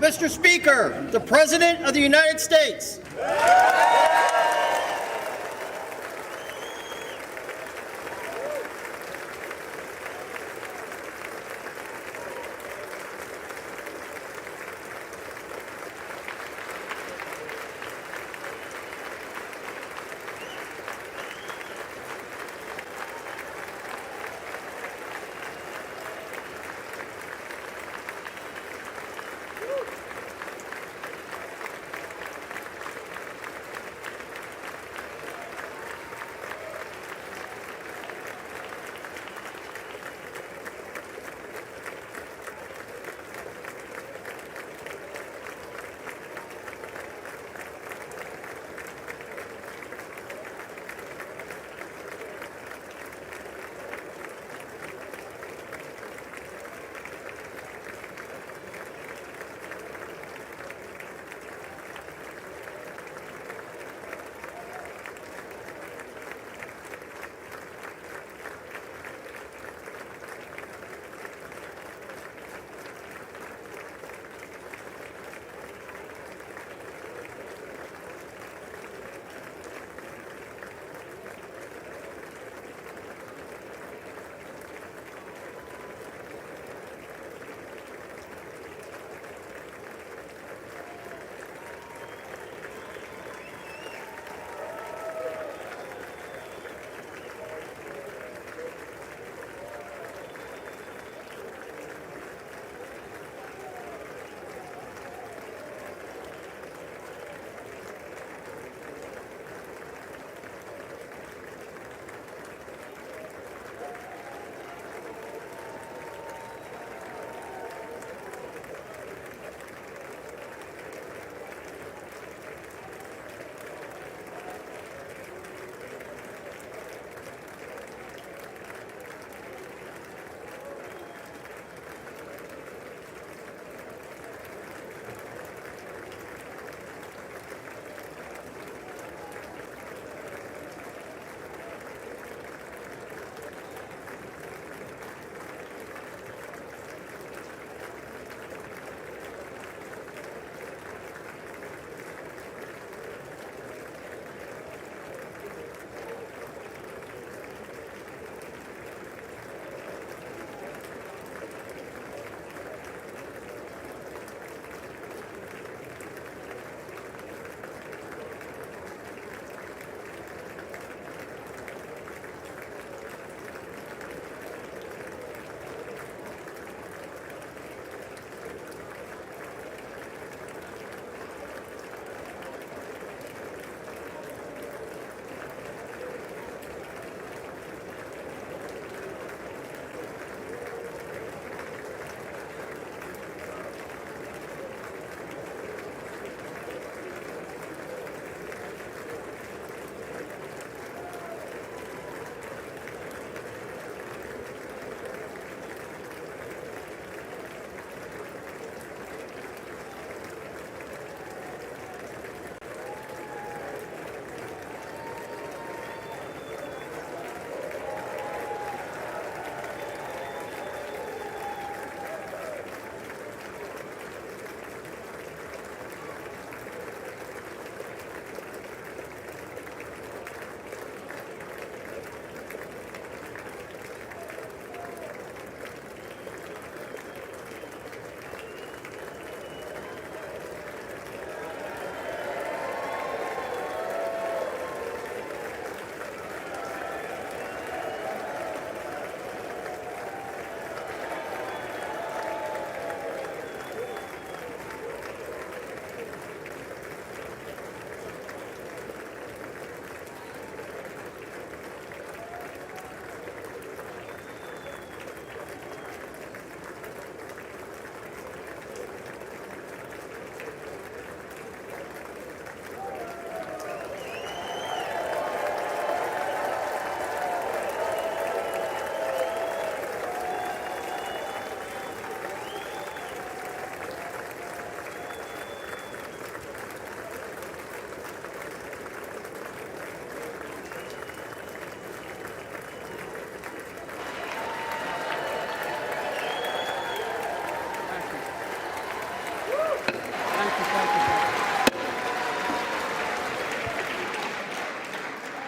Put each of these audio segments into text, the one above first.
Mr. Speaker, the President of the United States.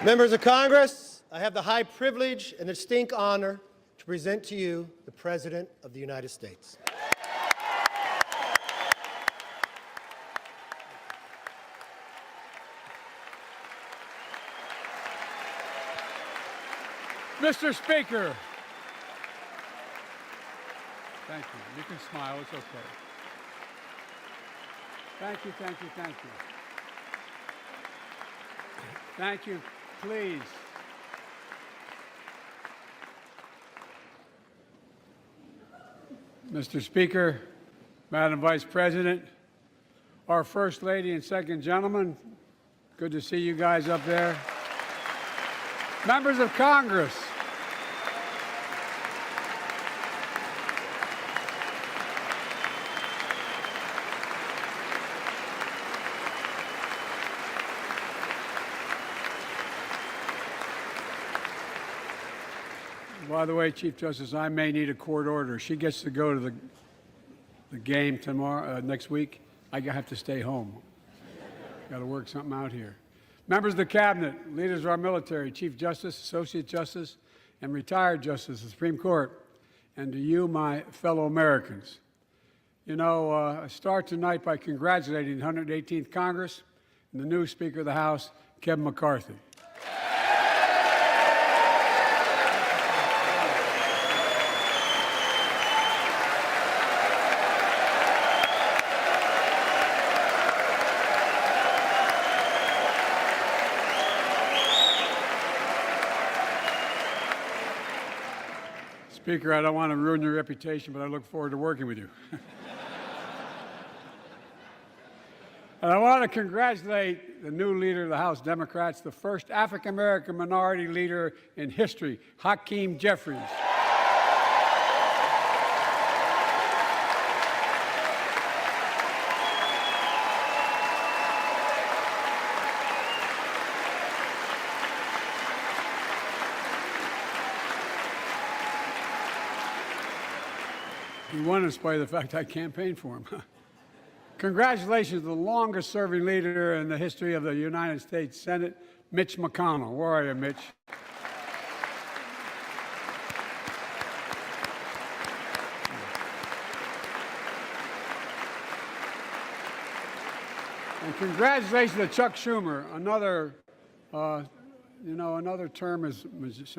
Members of Congress, I have the high privilege and distinct honor to present to you the President of the United States. Mr. Speaker. Thank you. You can smile. It's okay. Thank you, thank you, thank you. Thank you. Please. Mr. Speaker, Madam Vice President, our First Lady and Second Gentleman, good to see you guys up there. Members of Congress, by the way, Chief Justice, I may need a court order. She gets to go to the game tomorrow, next week. I have to stay home. Got to work something out here. Members of the Cabinet, leaders of our military, Chief Justice, Associate Justice, and retired Justice of the Supreme Court, and to you, my fellow Americans. You know, I start tonight by congratulating the 118th Congress and the new Speaker of the House, Kevin McCarthy. Speaker, I don't want to ruin your reputation, but I look forward to working with you. And I want to congratulate the new leader of the House Democrats, the first African-American minority leader in history, Hakeem Jeffries. He won in spite of the fact I campaigned for him. Congratulations to the longest-serving leader in the history of the United States Senate, Mitch McConnell. Where are you, Mitch? And congratulations to Chuck Schumer, another term as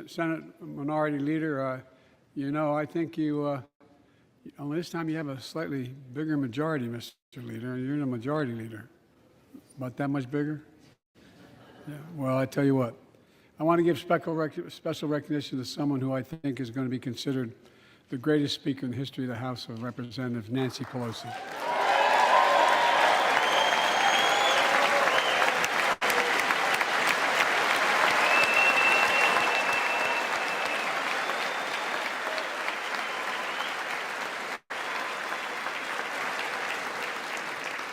Senate Minority Leader. I think you. Only this time you have a slightly bigger majority, Mr. Leader. You're the majority leader. About that much bigger? Yeah. Well, I tell you what. I want to give special recognition to someone who I think is going to be considered the greatest speaker in the history of the House of Representatives, Nancy Pelosi.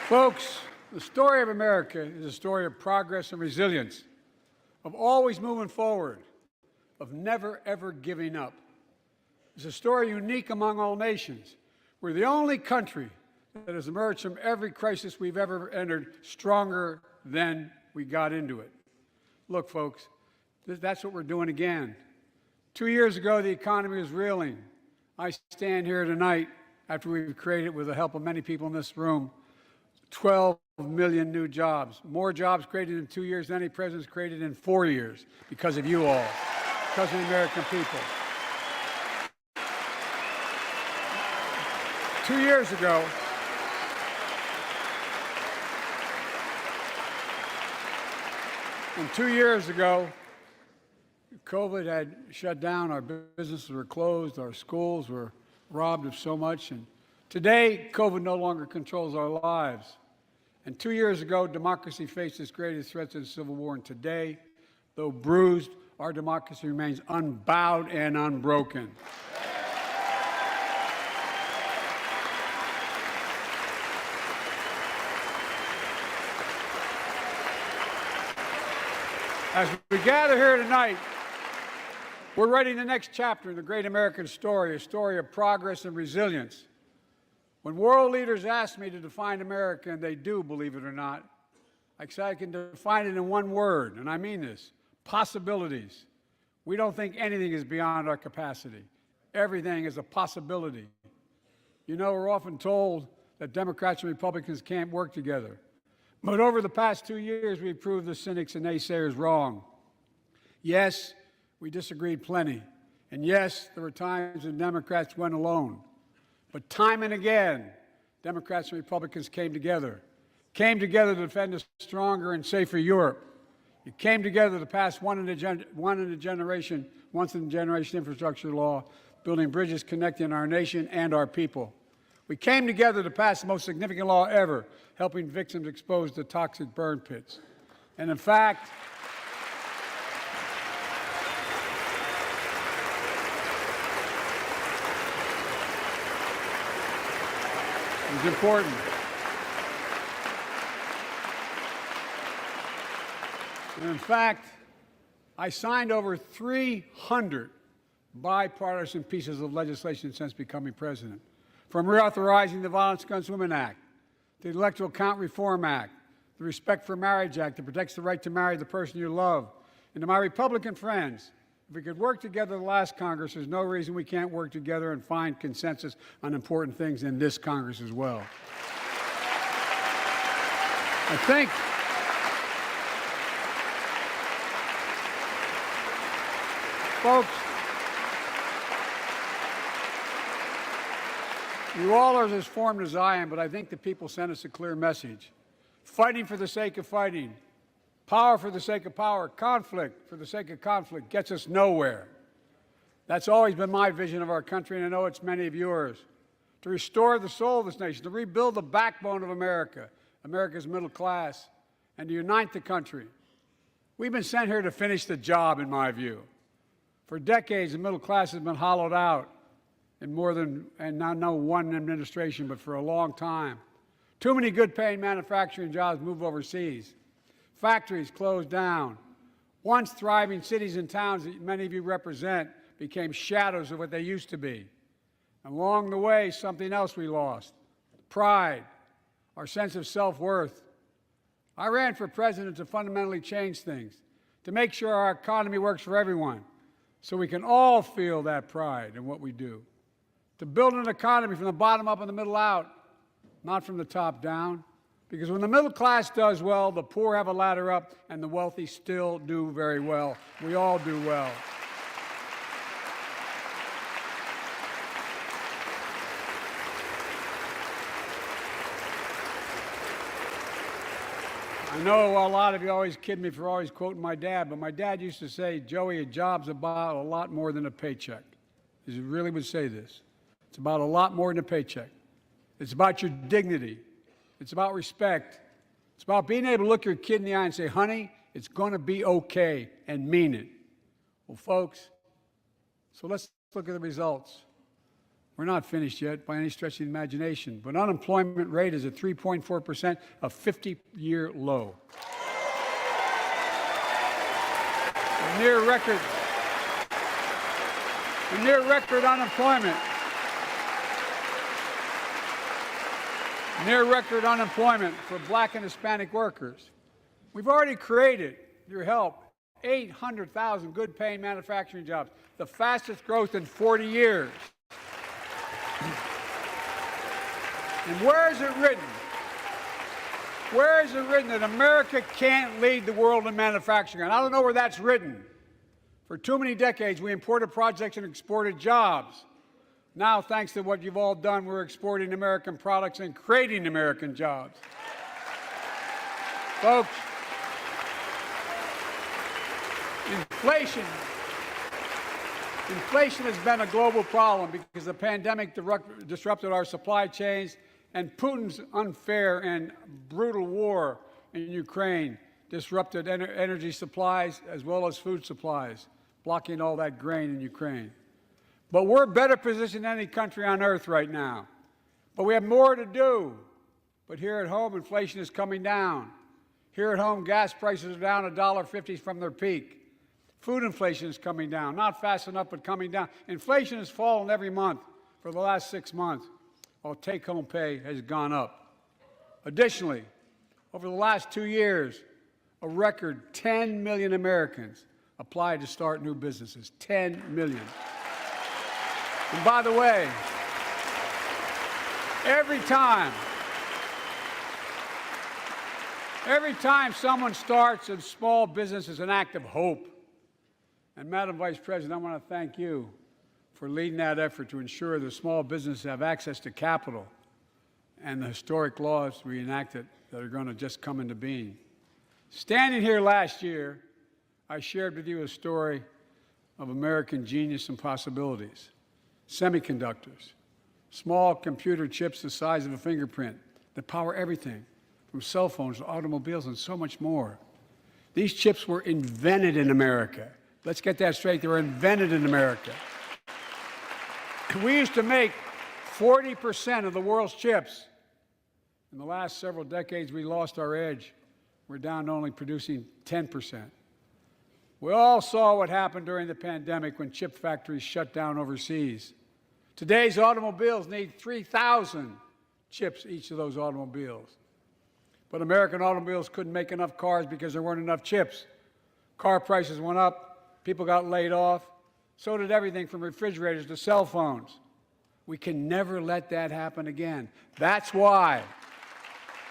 Folks, the story of America is a story of progress and resilience, of always moving forward, of never, ever giving up. It's a story unique among all nations. We're the only country that has emerged from every crisis we've ever entered stronger than we got into it. Look, folks, that's what we're doing again. 2 years ago, the economy was reeling. I stand here tonight after we've created, with the help of many people in this room, 12 million new jobs. More jobs created in 2 years than any president's created in 4 years because of you all, because of the American people. 2 years ago, COVID had shut down, our businesses were closed, our schools were robbed of so much, and today, COVID no longer controls our lives. And 2 years ago, democracy faced its greatest threat to the Civil War, and today, though bruised, our democracy remains unbowed and unbroken. As we gather here tonight, we're writing the next chapter in the great American story, a story of progress and resilience. When world leaders ask me to define America, and they do, believe it or not, I say I can define it in one word, and I mean this: possibilities. We don't think anything is beyond our capacity. Everything is a possibility. You know, we're often told that Democrats and Republicans can't work together. But over the past 2 years, we've proved the cynics and naysayers wrong. Yes, we disagreed plenty. And yes, there were times when Democrats went alone. But time and again, Democrats and Republicans came together to defend a stronger and safer Europe. It came together to pass once-in-a-generation infrastructure law, building bridges connecting our nation and our people. We came together to pass the most significant law ever, helping victims exposed to toxic burn pits. And in fact, it's important. And in fact, I signed over 300 bipartisan pieces of legislation since becoming president, from reauthorizing the Violence Against Women Act, the Electoral Count Reform Act, the Respect for Marriage Act that protects the right to marry the person you love. And to my Republican friends, if we could work together the last Congress, there's no reason we can't work together and find consensus on important things in this Congress as well. I think folks, you all are as informed as I am, but I think the people sent us a clear message. Fighting for the sake of fighting, power for the sake of power, conflict for the sake of conflict gets us nowhere. That's always been my vision of our country, and I know it's many of yours. To restore the soul of this nation, to rebuild the backbone of America, America's middle class, and to unite the country. We've been sent here to finish the job, in my view. For decades, the middle class has been hollowed out in more than, and not no one administration, but for a long time. Too many good-paying manufacturing jobs move overseas. Factories closed down. Once thriving cities and towns that many of you represent became shadows of what they used to be. And along the way, something else we lost: pride, our sense of self-worth. I ran for president to fundamentally change things, to make sure our economy works for everyone, so we can all feel that pride in what we do. To build an economy from the bottom up and the middle out, not from the top down. Because when the middle class does well, the poor have a ladder up, and the wealthy still do very well. We all do well. I know a lot of you always kid me for always quoting my dad, but my dad used to say, Joey, a job's about a lot more than a paycheck. He really would say this. It's about a lot more than a paycheck. It's about your dignity. It's about respect. It's about being able to look your kid in the eye and say, honey, it's going to be okay, and mean it. Well, folks, so let's look at the results. We're not finished yet by any stretch of the imagination, but unemployment rate is at 3.4%, a 50-year low. A near record unemployment. Near record unemployment for Black and Hispanic workers. We've already created, with your help, 800,000 good-paying manufacturing jobs, the fastest growth in 40 years. And where is it written? Where is it written that America can't lead the world in manufacturing? And I don't know where that's written. For too many decades, we imported projects and exported jobs. Now, thanks to what you've all done, we're exporting American products and creating American jobs. Folks, inflation has been a global problem because the pandemic disrupted our supply chains, and Putin's unfair and brutal war in Ukraine disrupted energy supplies as well as food supplies, blocking all that grain in Ukraine. But we're better positioned than any country on earth right now. But we have more to do. But here at home, inflation is coming down. Here at home, gas prices are down $1.50 from their peak. Food inflation is coming down, not fast enough, but coming down. Inflation has fallen every month for the last 6 months, while take-home pay has gone up. Additionally, over the last 2 years, a record 10 million Americans applied to start new businesses. 10 million. And by the way, every time someone starts a small business is an act of hope. And Madam Vice President, I want to thank you for leading that effort to ensure that small businesses have access to capital and the historic laws we enacted that are going to just come into being. Standing here last year, I shared with you a story of American genius and possibilities. Semiconductors, small computer chips the size of a fingerprint that power everything, from cell phones to automobiles and so much more. These chips were invented in America. Let's get that straight. They were invented in America. We used to make 40% of the world's chips. In the last several decades, we lost our edge. We're down to only producing 10%. We all saw what happened during the pandemic when chip factories shut down overseas. Today's automobiles need 3,000 chips, each of those automobiles. But American automobiles couldn't make enough cars because there weren't enough chips. Car prices went up, people got laid off. So did everything from refrigerators to cell phones. We can never let that happen again. That's why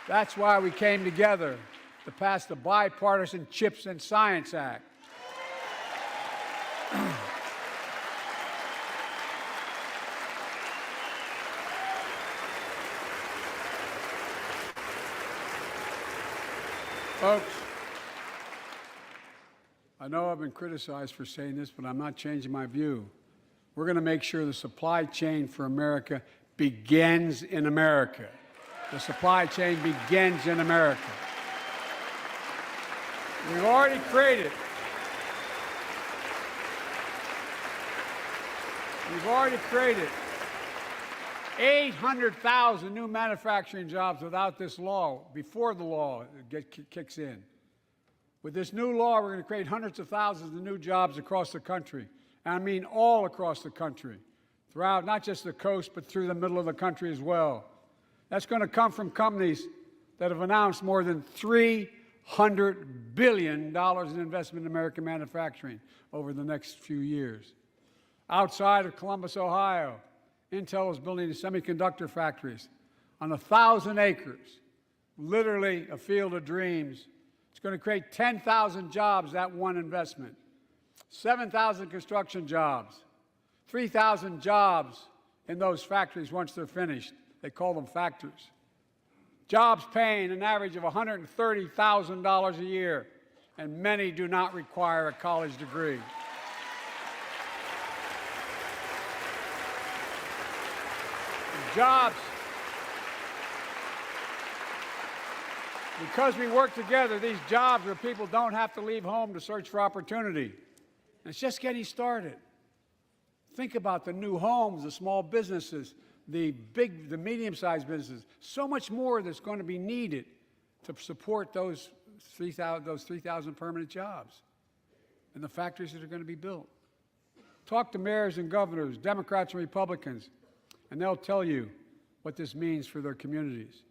we came together to pass the Bipartisan Chips and Science Act. Folks, I know I've been criticized for saying this, but I'm not changing my view. We're going to make sure the supply chain for America begins in America. The supply chain begins in America. We've already created 800,000 new manufacturing jobs without this law, before the law kicks in. With this new law, we're going to create hundreds of thousands of new jobs across the country. And I mean all across the country, throughout not just the coast, but through the middle of the country as well. That's going to come from companies that have announced more than $300 billion in investment in American manufacturing over the next few years. Outside of Columbus, Ohio, Intel is building semiconductor factories on 1,000 acres, literally a field of dreams. It's going to create 10,000 jobs, that one investment, 7,000 construction jobs, 3,000 jobs in those factories once they're finished. They call them factories. Jobs paying an average of $130,000 a year, and many do not require a college degree. Jobs. Because we work together, these jobs where people don't have to leave home to search for opportunity. And it's just getting started. Think about the new homes, the small businesses, the medium-sized businesses. So much more that's going to be needed to support those 3,000 permanent jobs and the factories that are going to be built. Talk to mayors and governors, Democrats and Republicans, and they'll tell you what this means for their communities.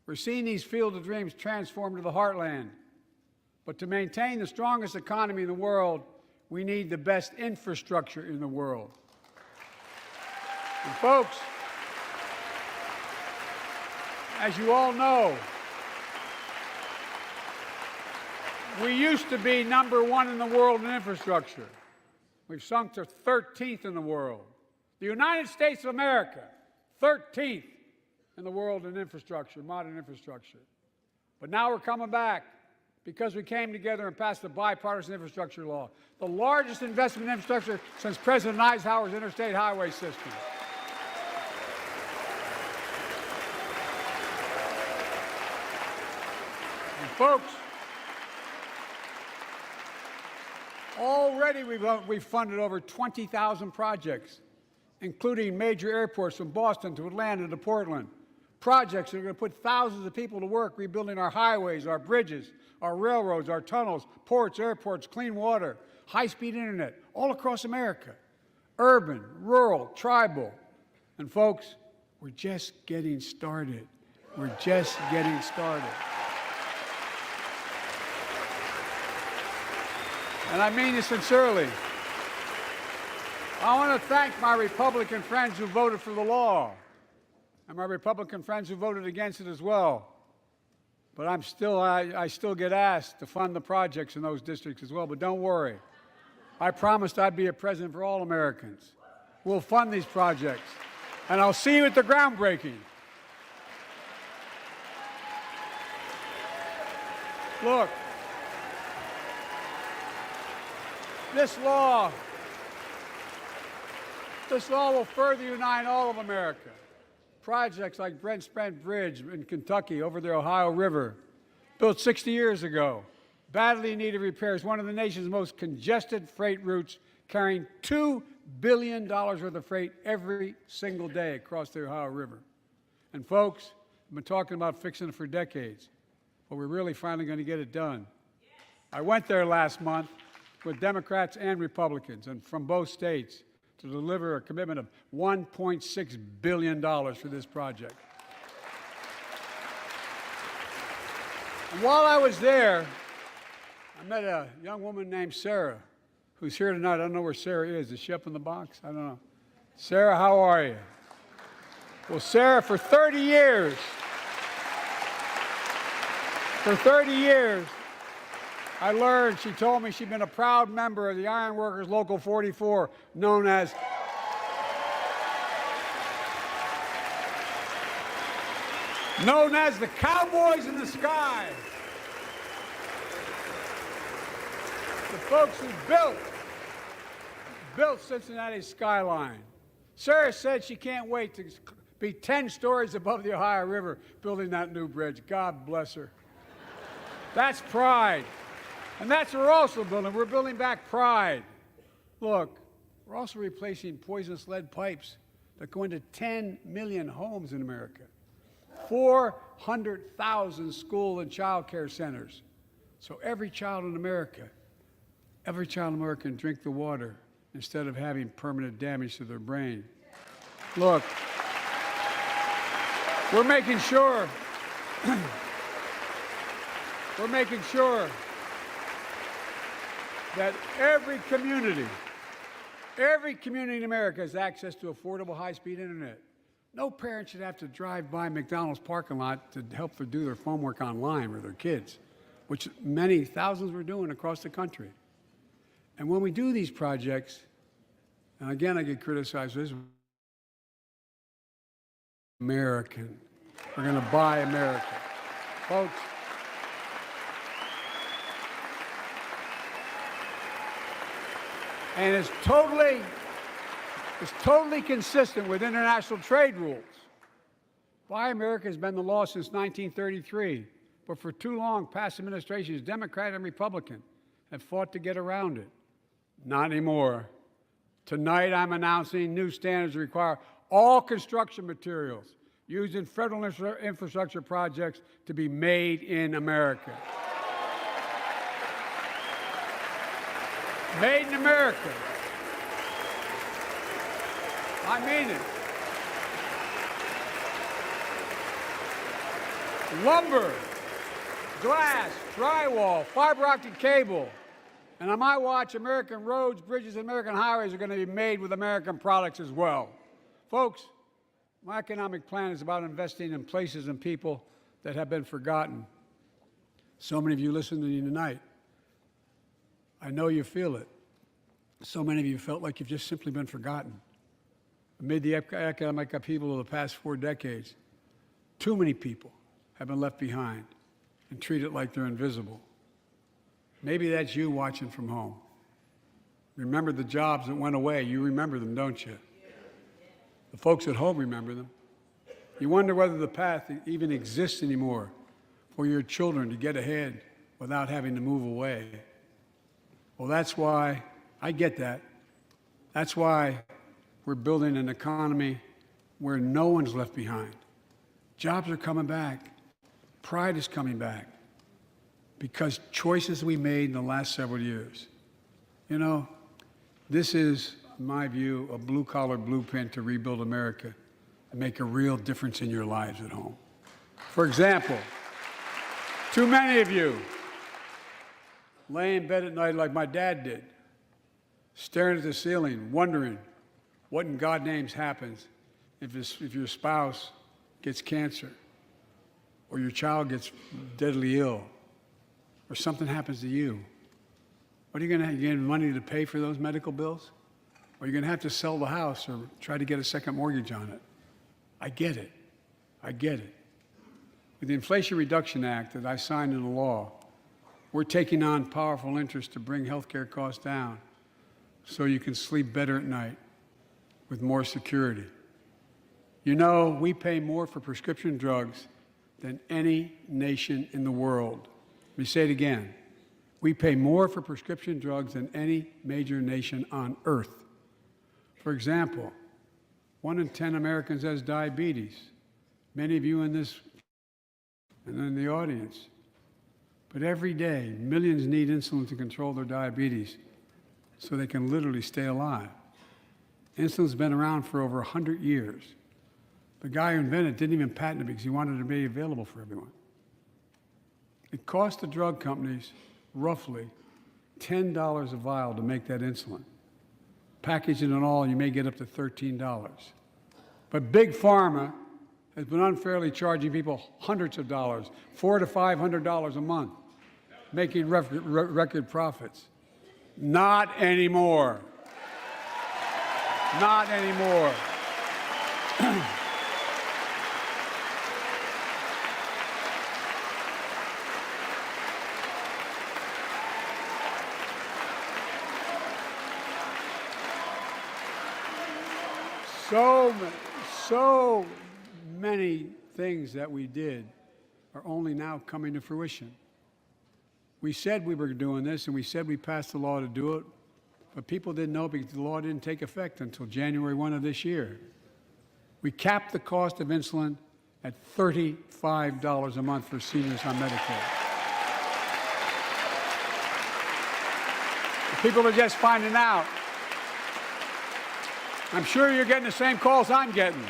We're seeing these field of dreams transform to the heartland. But to maintain the strongest economy in the world, we need the best infrastructure in the world. And folks, as you all know, we used to be #1 in the world in infrastructure. We've sunk to 13th in the world. The United States of America, 13th in the world in infrastructure, modern infrastructure. But now we're coming back because we came together and passed the bipartisan infrastructure law, the largest investment in infrastructure since President Eisenhower's interstate highway system. And folks, already we've funded over 20,000 projects, including major airports from Boston to Atlanta to Portland. Projects that are going to put thousands of people to work rebuilding our highways, our bridges, our railroads, our tunnels, ports, airports, clean water, high-speed internet, all across America. Urban, rural, tribal. And folks, we're just getting started. We're just getting started. and I mean this sincerely. I want to thank my Republican friends who voted for the law, and my Republican friends who voted against it as well. But I still get asked to fund the projects in those districts as well. But don't worry. I promised I'd be a president for all Americans. We'll fund these projects. And I'll see you at the groundbreaking. Look, this law will further unite all of America. Projects like Brent Spence Bridge in Kentucky over the Ohio River, built 60 years ago, badly needed repairs, one of the nation's most congested freight routes, carrying $2 billion worth of freight every single day across the Ohio River. And folks, I've been talking about fixing it for decades, but we're really finally going to get it done. I went there last month with Democrats and Republicans and from both states to deliver a commitment of $1.6 billion for this project. And while I was there, I met a young woman named Sarah, who's here tonight. I don't know where Sarah is. Is she up in the box? I don't know. Sarah, how are you? Well, Sarah, for 30 years, I learned, she told me she'd been a proud member of the Iron Workers Local 44, known as the Cowboys in the Sky. The folks who built Cincinnati's skyline. Sarah said she can't wait to be 10 stories above the Ohio River building that new bridge. God bless her. That's pride. And that's what we're also building. We're building back pride. Look, we're also replacing poisonous lead pipes that go into 10 million homes in America, 400,000 school and child care centers. So every child in America can drink the water instead of having permanent damage to their brain. Look, we're making sure that every community in America has access to affordable high-speed internet. No parent should have to drive by McDonald's parking lot to help them do their homework online with their kids, which many thousands were doing across the country. And when we do these projects, and again I get criticized for this, American. We're going to buy America. Folks, and it's totally consistent with international trade rules. Buy America has been the law since 1933, but for too long, past administrations, Democrat and Republican, have fought to get around it. Not anymore. Tonight, I'm announcing new standards that require all construction materials used in federal infrastructure projects to be made in America. Made in America. I mean it. Lumber, glass, drywall, fiber optic cable. And on my watch, American roads, bridges, and American highways are going to be made with American products as well. Folks, my economic plan is about investing in places and people that have been forgotten. So many of you listening to me tonight, I know you feel it. So many of you felt like you've just simply been forgotten. Amid the economic upheaval of the past 4 decades, too many people have been left behind and treated like they're invisible. Maybe that's you watching from home. Remember the jobs that went away. You remember them, don't you? The folks at home remember them. You wonder whether the path even exists anymore for your children to get ahead without having to move away. Well, that's why I get that. That's why we're building an economy where no one's left behind. Jobs are coming back. Pride is coming back because choices we made in the last several years. You know, this is, in my view, a blue-collar blueprint to rebuild America and make a real difference in your lives at home. For example, too many of you lay in bed at night like my dad did, staring at the ceiling, wondering what in God's name happens if your spouse gets cancer, or your child gets deadly ill, or something happens to you. What are you going to get money to pay for those medical bills? Or you're going to have to sell the house or try to get a second mortgage on it. I get it. I get it. With the Inflation Reduction Act that I signed into law, we're taking on powerful interests to bring health care costs down so you can sleep better at night with more security. You know, we pay more for prescription drugs than any nation in the world. Let me say it again. We pay more for prescription drugs than any major nation on earth. For example, 1 in 10 Americans has diabetes. Many of you in this and in the audience. But every day, millions need insulin to control their diabetes so they can literally stay alive. Insulin's been around for over 100 years. The guy who invented it didn't even patent it because he wanted it to be available for everyone. It cost the drug companies roughly $10 a vial to make that insulin. Packaging it all, you may get up to $13. But Big Pharma has been unfairly charging people hundreds of dollars, $400 to $500 a month, making record profits. Not anymore. Not anymore. So many things that we did are only now coming to fruition. We said we were doing this, and we said we passed the law to do it, but people didn't know because the law didn't take effect until January 1 of this year. We capped the cost of insulin at $35 a month for seniors on Medicare. People are just finding out. I'm sure you're getting the same calls I'm getting.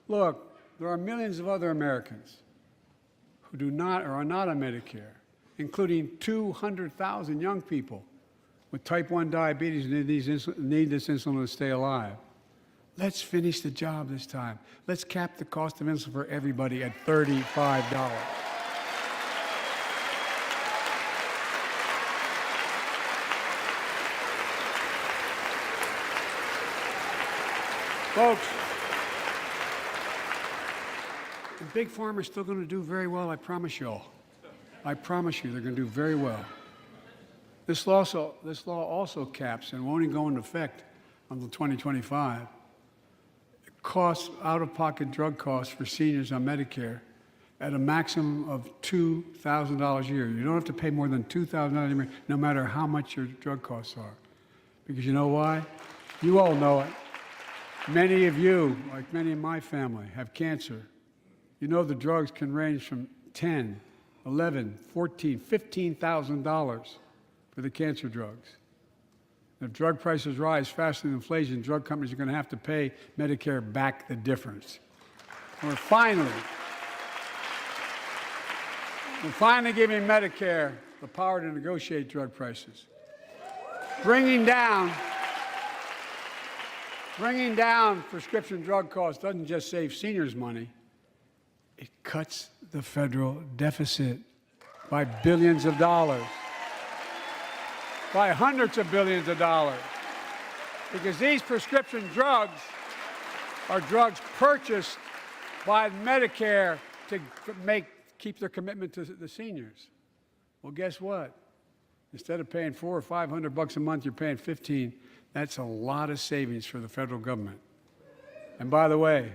Look, there are millions of other Americans who do not or are not on Medicare, including 200,000 young people with type 1 diabetes who need this insulin to stay alive. Let's finish the job this time. Let's cap the cost of insulin for everybody at $35. Folks, and Big Pharma is still going to do very well, I promise you all. I promise you they're going to do very well. This law also caps and won't even go into effect until 2025. Costs, out-of-pocket drug costs for seniors on Medicare at a maximum of $2,000 a year. You don't have to pay more than $2,000 a year, no matter how much your drug costs are. Because you know why? You all know it. Many of you, like many in my family, have cancer. You know the drugs can range from $10,000, $11,000, $14,000, $15,000 for the cancer drugs. If drug prices rise faster than inflation, drug companies are going to have to pay Medicare back the difference. And we're finally giving Medicare the power to negotiate drug prices. Bringing down prescription drug costs doesn't just save seniors money, it cuts the federal deficit by billions of dollars, by hundreds of billions of dollars, because these prescription drugs are drugs purchased by Medicare to keep their commitment to the seniors. Well, guess what? Instead of paying $400 or $500 a month, you're paying $15. That's a lot of savings for the federal government. And by the way,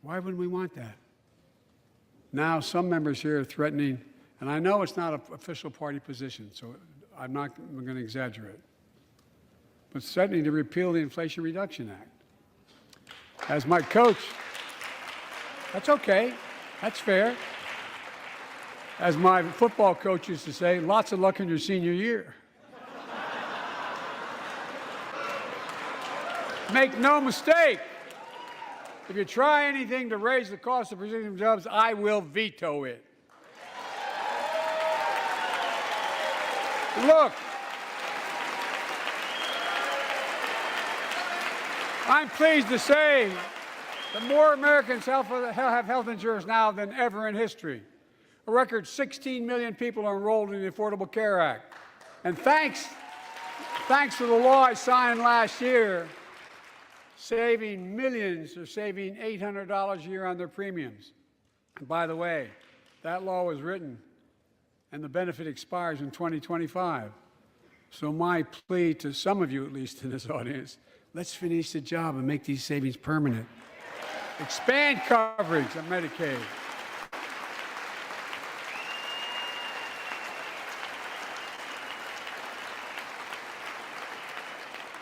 why wouldn't we want that? Now, some members here are threatening, and I know it's not an official party position, so I'm not going to exaggerate, but threatening to repeal the Inflation Reduction Act. As my coach, that's okay, that's fair. As my football coach used to say, lots of luck in your senior year. Make no mistake, if you try anything to raise the cost of prescription drugs, I will veto it. Look, I'm pleased to say that more Americans have health insurance now than ever in history. A record 16 million people are enrolled in the Affordable Care Act. And thanks to the law I signed last year, saving millions are saving $800 a year on their premiums. And by the way, that law was written and the benefit expires in 2025. So my plea to some of you, at least in this audience, let's finish the job and make these savings permanent. Expand coverage of Medicaid.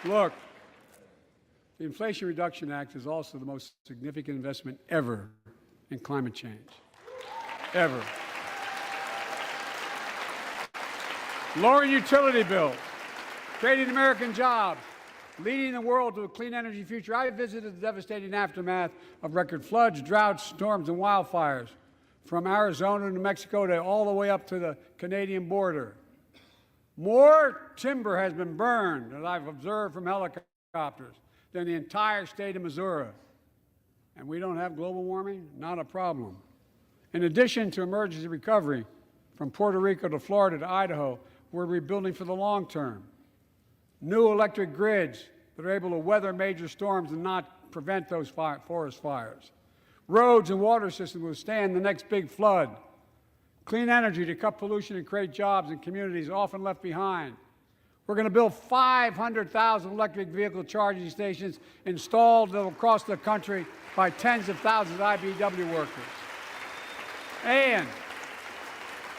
Look, the Inflation Reduction Act is also the most significant investment ever in climate change. Ever. Lowering utility bills, creating American jobs, leading the world to a clean energy future. I visited the devastating aftermath of record floods, droughts, storms, and wildfires from Arizona to New Mexico to all the way up to the Canadian border. More timber has been burned, as I've observed from helicopters, than the entire state of Missouri. And we don't have global warming? Not a problem. In addition to emergency recovery from Puerto Rico to Florida to Idaho, we're rebuilding for the long term. New electric grids that are able to weather major storms and not prevent those forest fires. Roads and water systems withstand the next big flood. Clean energy to cut pollution and create jobs in communities often left behind. We're going to build 500,000 electric vehicle charging stations installed across the country by tens of thousands of IBEW workers. And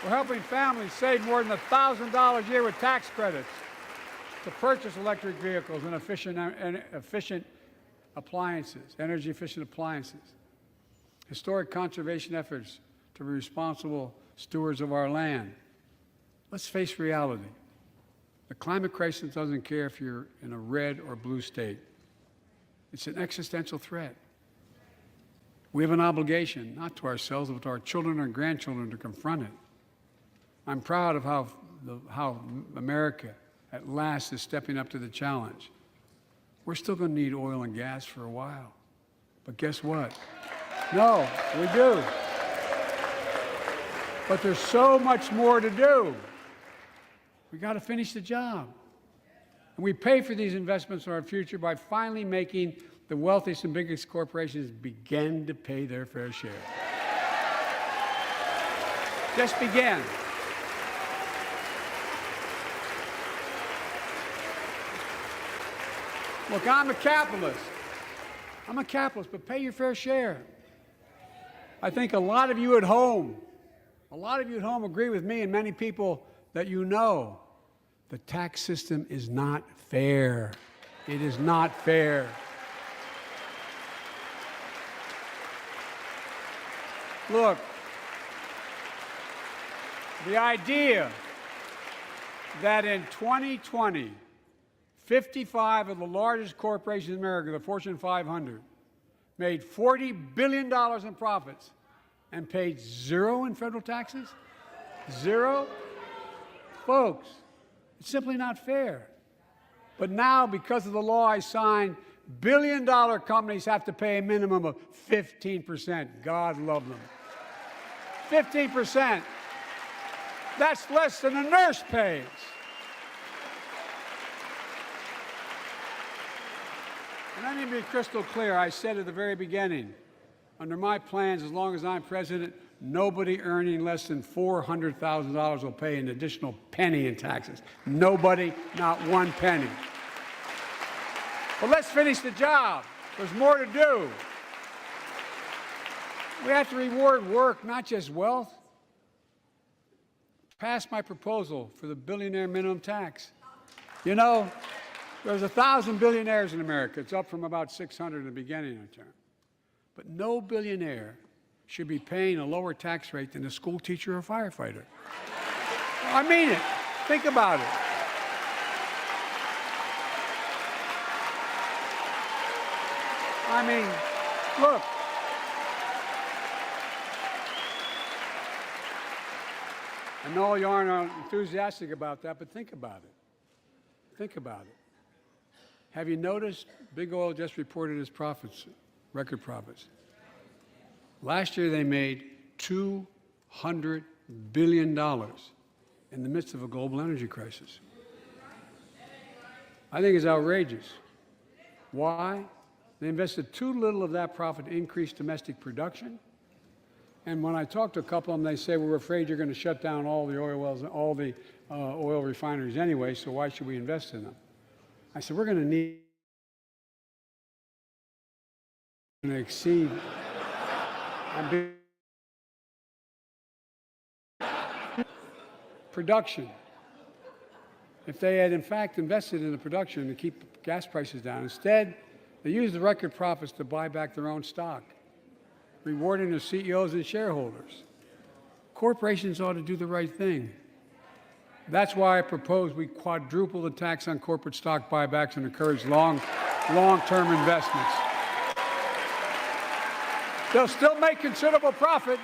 we're helping families save more than $1,000 a year with tax credits to purchase electric vehicles and efficient appliances, energy-efficient appliances. Historic conservation efforts to be responsible stewards of our land. Let's face reality. The climate crisis doesn't care if you're in a red or blue state. It's an existential threat. We have an obligation, not to ourselves, but to our children and grandchildren, to confront it. I'm proud of how America, at last, is stepping up to the challenge. We're still going to need oil and gas for a while. But guess what? No, we do. But there's so much more to do. We got to finish the job. And we pay for these investments in our future by finally making the wealthiest and biggest corporations begin to pay their fair share. Just begin. Look, I'm a capitalist. I'm a capitalist, but pay your fair share. I think a lot of you at home agree with me and many people that you know. The tax system is not fair. It is not fair. Look, the idea that in 2020, 55 of the largest corporations in America, the Fortune 500, made $40 billion in profits and paid zero in federal taxes? Zero? Folks, it's simply not fair. But now, because of the law I signed, billion-dollar companies have to pay a minimum of 15%. God love them. 15%. That's less than a nurse pays. And let me be crystal clear. I said at the very beginning, under my plans, as long as I'm president, nobody earning less than $400,000 will pay an additional penny in taxes. Nobody, not one penny. But let's finish the job. There's more to do. We have to reward work, not just wealth. Pass my proposal for the billionaire minimum tax. You know, there's 1,000 billionaires in America. It's up from about 600 in the beginning of the term. But no billionaire should be paying a lower tax rate than a school teacher or firefighter. I mean it. Think about it. I mean, look. I know you aren't enthusiastic about that, but think about it. Think about it. Have you noticed Big Oil just reported its profits, record profits? Last year they made $200 billion in the midst of a global energy crisis. I think it's outrageous. Why? They invested too little of that profit to increase domestic production. And when I talk to a couple of them, they say, we're afraid you're going to shut down all the oil wells, all the oil refineries anyway, so why should we invest in them? I said, we're going to need to exceed production. If they had, in fact, invested in the production to keep gas prices down, instead, they used the record profits to buy back their own stock, rewarding their CEOs and shareholders. Corporations ought to do the right thing. That's why I propose we quadruple the tax on corporate stock buybacks and encourage long-term investments. They'll still make considerable profit.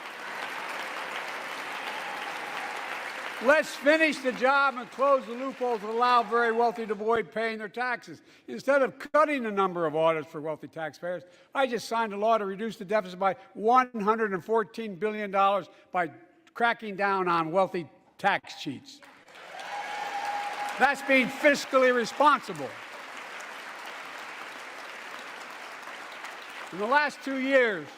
Let's finish the job and close the loopholes that allow very wealthy to avoid paying their taxes. Instead of cutting the number of audits for wealthy taxpayers, I just signed a law to reduce the deficit by $114 billion by cracking down on wealthy tax cheats. That's being fiscally responsible. In the last 2 years,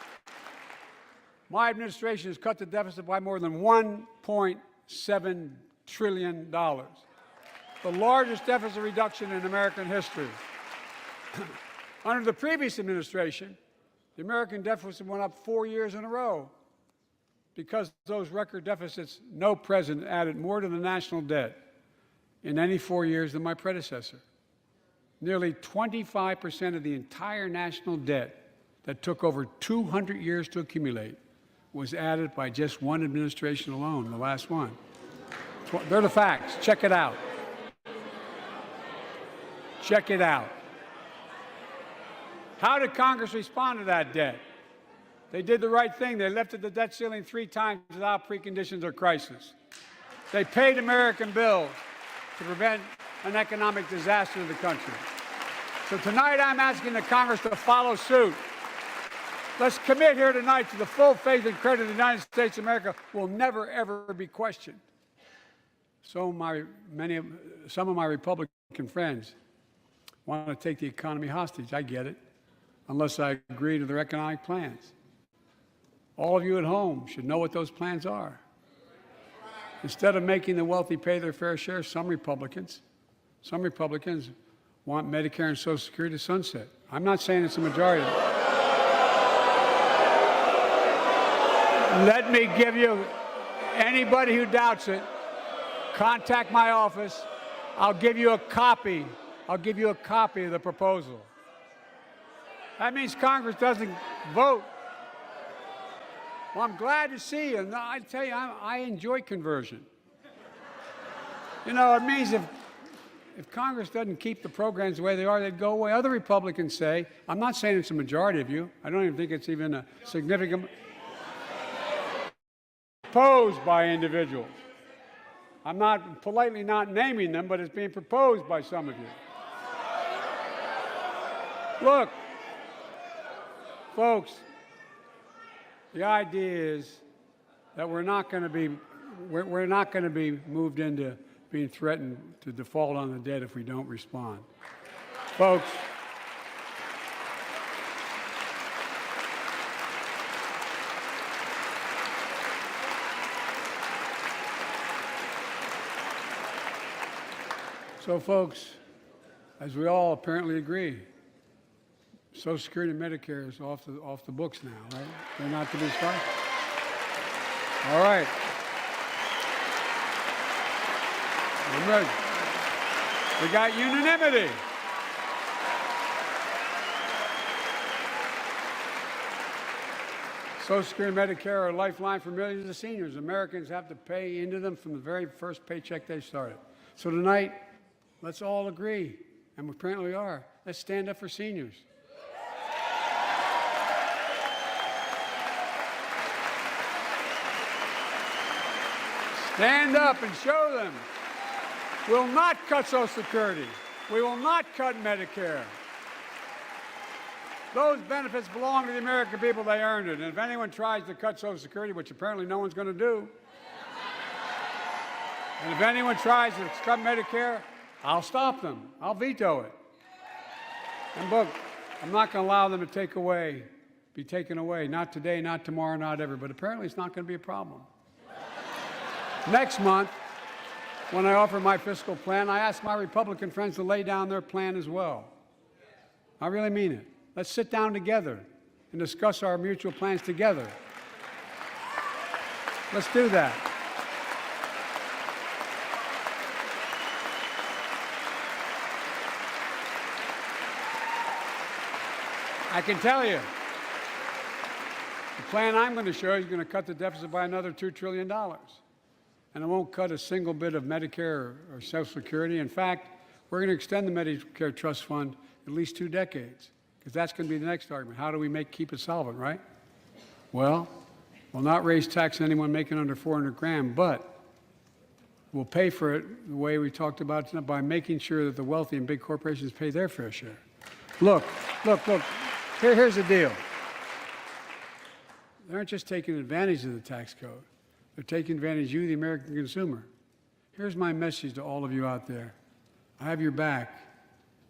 my administration has cut the deficit by more than $1.7 trillion, the largest deficit reduction in American history. Under the previous administration, the American deficit went up 4 years in a row. Because of those record deficits, no president added more to the national debt in any 4 years than my predecessor. Nearly 25% of the entire national debt that took over 200 years to accumulate was added by just one administration alone, the last one. They're the facts. Check it out. Check it out. How did Congress respond to that debt? They did the right thing. They lifted the debt ceiling 3 times without preconditions or crisis. They paid American bills to prevent an economic disaster in the country. So tonight I'm asking the Congress to follow suit. Let's commit here tonight to the full faith and credit of the United States of America will never, ever be questioned. Some of my Republican friends want to take the economy hostage. I get it, unless I agree to their economic plans. All of you at home should know what those plans are. Instead of making the wealthy pay their fair share, some Republicans want Medicare and Social Security to sunset. I'm not saying it's a majority. Let me give you, anybody who doubts it, contact my office. I'll give you a copy. I'll give you a copy of the proposal. That means Congress doesn't vote. Well, I'm glad to see you. No, I tell you, I enjoy conversion. You know, it means if Congress doesn't keep the programs the way they are, they'd go away. Other Republicans say, I'm not saying it's a majority of you. I don't even think it's even a significant, proposed by individuals. I'm not politely not naming them, but it's being proposed by some of you. Look, folks, the idea is that we're not going to be moved into being threatened to default on the debt if we don't respond. Folks, as we all apparently agree, Social Security and Medicare is off the books now, right? They're not to be started. All right. We got unanimity. Social Security and Medicare are a lifeline for millions of seniors. Americans have to pay into them from the very first paycheck they started. So tonight, let's all agree, and we apparently are. Let's stand up for seniors. Stand up and show them. We'll not cut Social Security. We will not cut Medicare. Those benefits belong to the American people. They earned it. And if anyone tries to cut Social Security, which apparently no one's going to do, and if anyone tries to cut Medicare, I'll stop them. I'll veto it. And look, I'm not going to allow them to be taken away. Not today, not tomorrow, not ever. But apparently it's not going to be a problem. Next month, when I offer my fiscal plan, I ask my Republican friends to lay down their plan as well. I really mean it. Let's sit down together and discuss our mutual plans together. Let's do that. I can tell you, the plan I'm going to show you is going to cut the deficit by another $2 trillion. And it won't cut a single bit of Medicare or Social Security. In fact, we're going to extend the Medicare Trust Fund at least 2 decades, because that's going to be the next argument. How do we keep it solvent, right? Well, we'll not raise tax on anyone making under 400 grand, but we'll pay for it the way we talked about tonight, by making sure that the wealthy and big corporations pay their fair share. Look. Here's the deal. They aren't just taking advantage of the tax code. They're taking advantage of you, the American consumer. Here's my message to all of you out there. I have your back.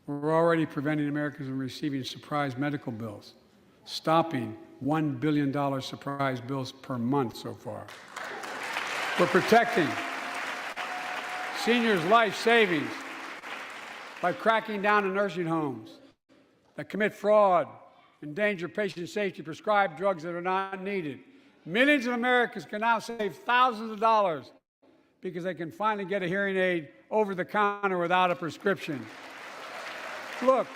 We're already preventing Americans from receiving surprise medical bills, stopping $1 billion surprise bills per month so far. We're protecting seniors' life savings by cracking down on nursing homes that commit fraud, endanger patient safety, prescribe drugs that are not needed. Millions of Americans can now save thousands of dollars because they can finally get a hearing aid over the counter without a prescription. Look,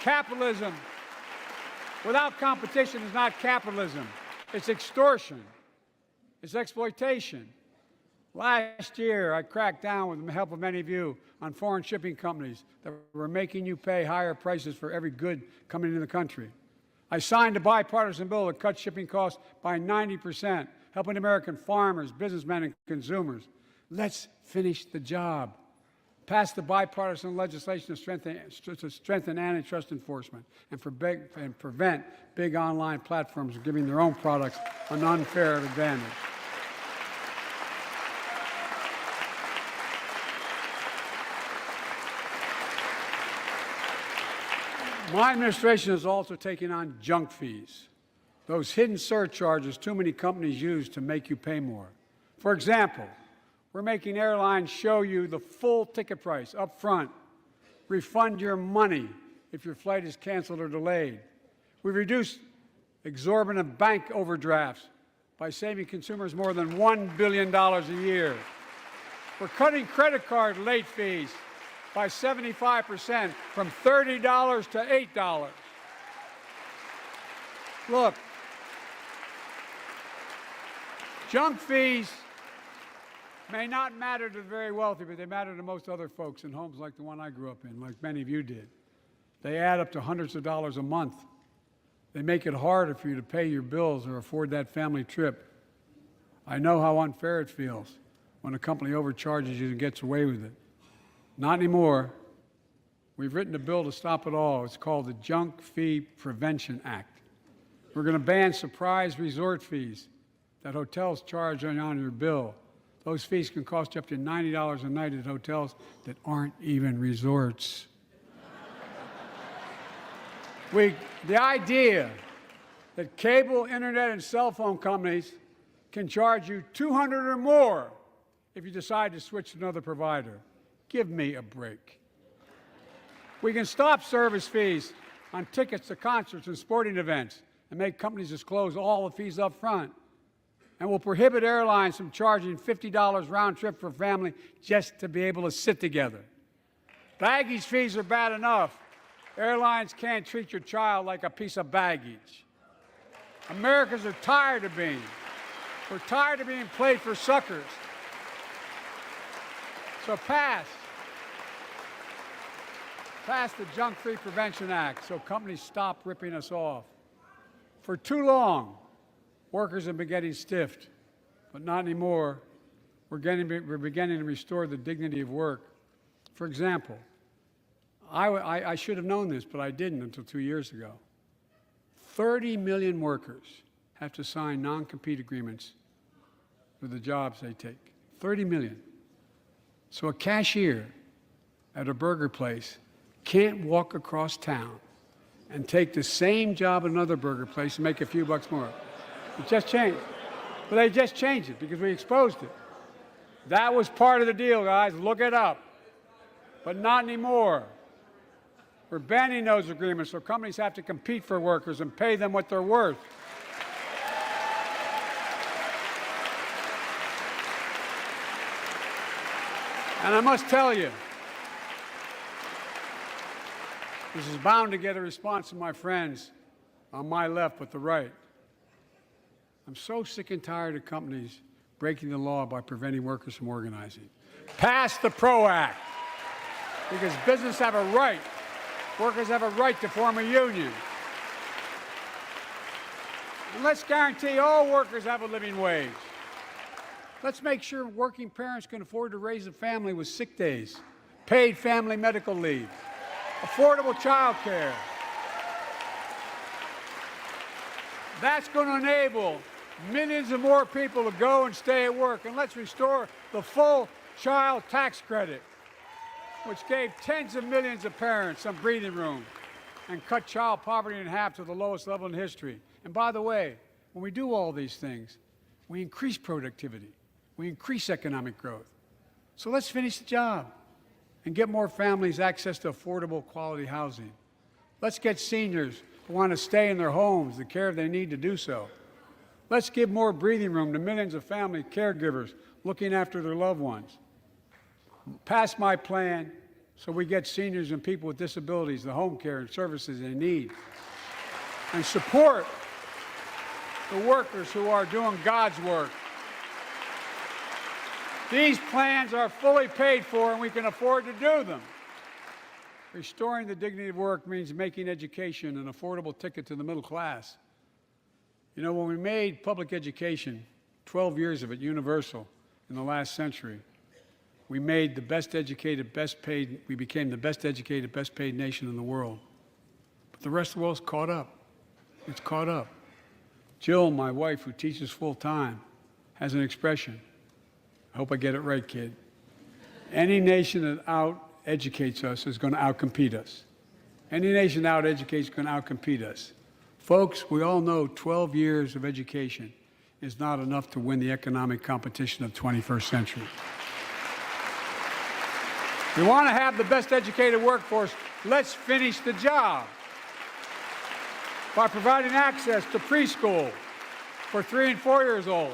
capitalism without competition is not capitalism. It's extortion. It's exploitation. Last year, I cracked down with the help of many of you on foreign shipping companies that were making you pay higher prices for every good coming into the country. I signed a bipartisan bill that cut shipping costs by 90%, helping American farmers, businessmen, and consumers. Let's finish the job. Pass the bipartisan legislation to strengthen antitrust enforcement and prevent big online platforms from giving their own products an unfair advantage. My administration is also taking on junk fees, those hidden surcharges too many companies use to make you pay more. For example, we're making airlines show you the full ticket price up front, refund your money if your flight is canceled or delayed. We've reduced exorbitant bank overdrafts by saving consumers more than $1 billion a year. We're cutting credit card late fees by 75%, from $30 to $8. Look, junk fees may not matter to the very wealthy, but they matter to most other folks in homes like the one I grew up in, like many of you did. They add up to hundreds of dollars a month. They make it harder for you to pay your bills or afford that family trip. I know how unfair it feels when a company overcharges you and gets away with it. Not anymore. We've written a bill to stop it all. It's called the Junk Fee Prevention Act. We're going to ban surprise resort fees that hotels charge on your bill. Those fees can cost you up to $90 a night at hotels that aren't even resorts. The idea that cable, internet, and cell phone companies can charge you $200 or more if you decide to switch to another provider. Give me a break. We can stop service fees on tickets to concerts and sporting events and make companies disclose all the fees up front. And we'll prohibit airlines from charging $50 round trip for a family just to be able to sit together. Baggage fees are bad enough. Airlines can't treat your child like a piece of baggage. Americans are tired of being. We're tired of being played for suckers. So pass the Junk Fee Prevention Act so companies stop ripping us off. For too long, workers have been getting stiffed. but not anymore. We're beginning to restore the dignity of work. For example, I should have known this, but I didn't until 2 years ago. 30 million workers have to sign non-compete agreements for the jobs they take. 30 million. So a cashier at a burger place can't walk across town and take the same job at another burger place and make a few bucks more. It just changed. But they just changed it because we exposed it. That was part of the deal, guys. Look it up. But not anymore. We're banning those agreements, so companies have to compete for workers and pay them what they're worth. And I must tell you, this is bound to get a response from my friends on my left but the right. I'm so sick and tired of companies breaking the law by preventing workers from organizing. Pass the PRO Act, because business have a right, workers have a right to form a union. And let's guarantee all workers have a living wage. Let's make sure working parents can afford to raise a family with sick days, paid family medical leave, affordable child care. That's going to enable millions of more people to go and stay at work. And let's restore the full child tax credit, which gave tens of millions of parents some breathing room and cut child poverty in half to the lowest level in history. And by the way, when we do all these things, we increase productivity. We increase economic growth. So let's finish the job and get more families access to affordable, quality housing. Let's get seniors who want to stay in their homes the care they need to do so. Let's give more breathing room to millions of family caregivers looking after their loved ones. Pass my plan so we get seniors and people with disabilities the home care and services they need. And support the workers who are doing God's work. These plans are fully paid for, and we can afford to do them. Restoring the dignity of work means making education an affordable ticket to the middle class. You know, when we made public education, 12 years of it, universal in the last century, we made the best educated, best paid, we became the best educated, best paid nation in the world. But the rest of the world's caught up. It's caught up. Jill, my wife, who teaches full time, has an expression. I hope I get it right, kid. Any nation that out-educates us is going to out-compete us. Any nation that out-educates is going to out-compete us. Folks, we all know 12 years of education is not enough to win the economic competition of the 21st century. We want to have the best educated workforce. Let's finish the job by providing access to preschool for 3 and 4 years old.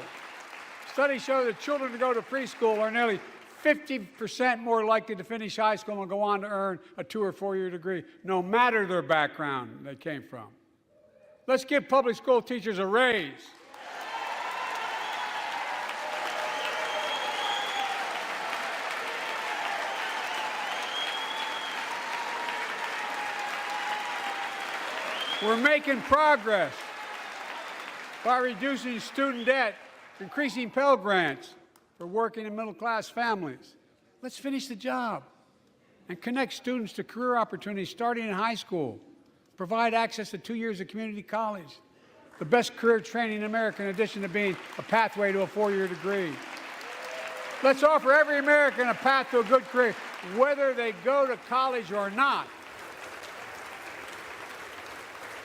Studies show that children who go to preschool are nearly 50% more likely to finish high school and go on to earn a 2- or 4-year degree, no matter their background they came from. Let's give public school teachers a raise. We're making progress by reducing student debt, increasing Pell Grants for working and middle-class families. Let's finish the job and connect students to career opportunities starting in high school. Provide access to 2 years of community college, the best career training in America, in addition to being a pathway to a 4-year degree. Let's offer every American a path to a good career, whether they go to college or not.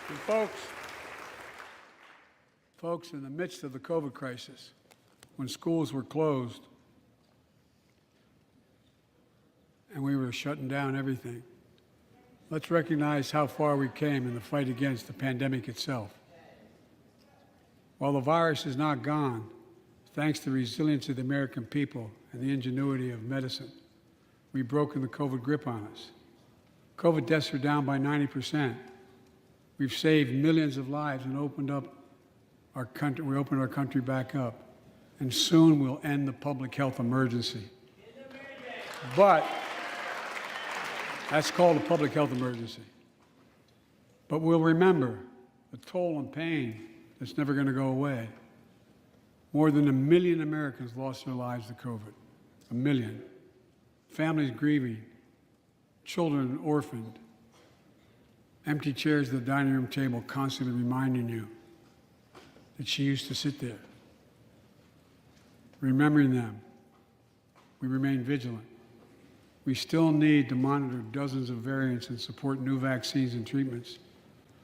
And folks, in the midst of the COVID crisis, when schools were closed and we were shutting down everything, let's recognize how far we came in the fight against the pandemic itself. While the virus is not gone, thanks to the resilience of the American people and the ingenuity of medicine, we've broken the COVID grip on us. COVID deaths are down by 90%. We've saved millions of lives and opened up our country. We opened our country back up, and soon we'll end the public health emergency. But that's called a public health emergency. But we'll remember the toll and pain that's never going to go away. More than 1 million Americans lost their lives to COVID. 1 million. Families grieving, children orphaned, empty chairs at the dining room table constantly reminding you that she used to sit there. Remembering them, we remain vigilant. We still need to monitor dozens of variants and support new vaccines and treatments.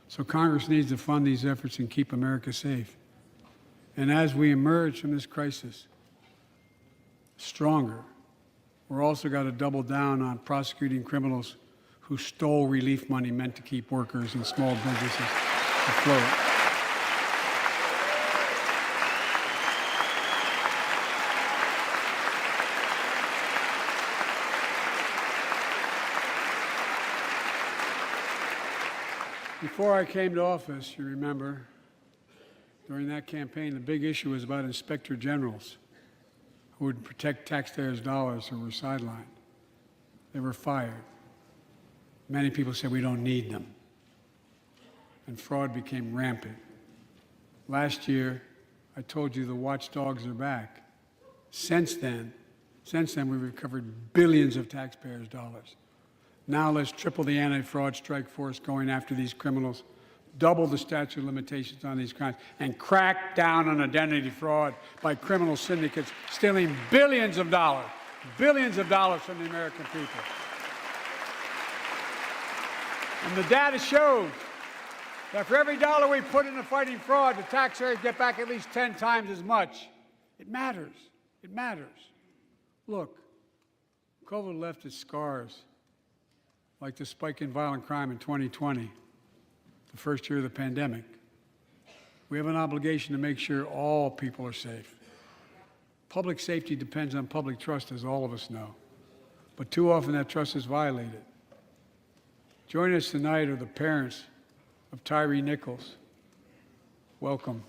So Congress needs to fund these efforts and keep America safe. And as we emerge from this crisis stronger, we're also got to double down on prosecuting criminals who stole relief money meant to keep workers and small businesses afloat. Before I came to office, you remember, during that campaign, the big issue was about inspector generals who would protect taxpayers' dollars who were sidelined. They were fired. Many people said we don't need them. And fraud became rampant. Last year, I told you the watchdogs are back. Since then, we've recovered billions of taxpayers' dollars. Now let's triple the anti-fraud strike force going after these criminals, double the statute of limitations on these crimes, and crack down on identity fraud by criminal syndicates stealing billions of dollars from the American people. And the data shows that for every dollar we put into fighting fraud, the taxpayers get back at least 10 times as much. It matters. It matters. Look, COVID left its scars, like the spike in violent crime in 2020, the first year of the pandemic. We have an obligation to make sure all people are safe. Public safety depends on public trust, as all of us know. But too often that trust is violated. Joining us tonight are the parents of Tyree Nichols. Welcome.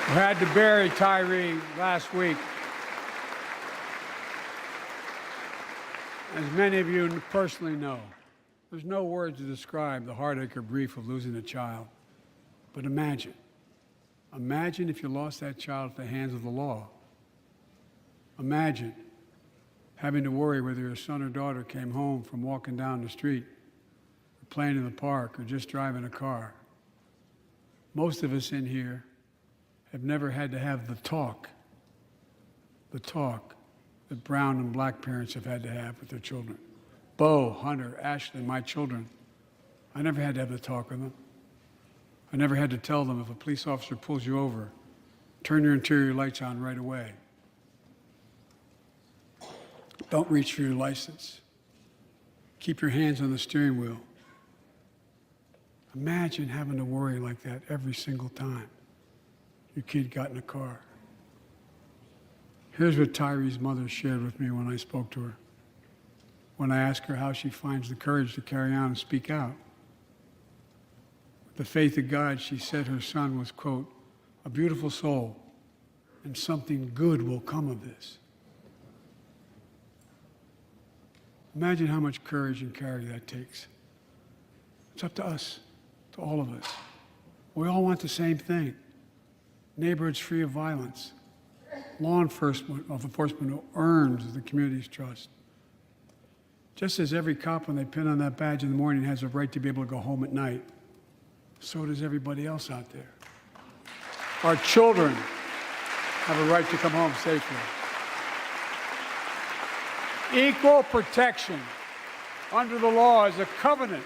We had to bury Tyree last week. As many of you personally know, there's no words to describe the heartache or grief of losing a child. But imagine if you lost that child at the hands of the law. Imagine having to worry whether your son or daughter came home from walking down the street, or playing in the park, or just driving a car. Most of us in here have never had to have the talk that brown and black parents have had to have with their children. Bo, Hunter, Ashley, my children, I never had to have the talk with them. I never had to tell them if a police officer pulls you over, turn your interior lights on right away. Don't reach for your license. Keep your hands on the steering wheel. Imagine having to worry like that every single time your kid got in a car. Here's what Tyree's mother shared with me when I spoke to her. When I asked her how she finds the courage to carry on and speak out. With the faith of God, she said her son was, quote, a beautiful soul, and something good will come of this. Imagine how much courage and character that takes. It's up to us, to all of us. We all want the same thing. Neighborhoods free of violence. Law enforcement who earns the community's trust. Just as every cop, when they pin on that badge in the morning, has a right to be able to go home at night, so does everybody else out there. Our children have a right to come home safely. Equal protection under the law is a covenant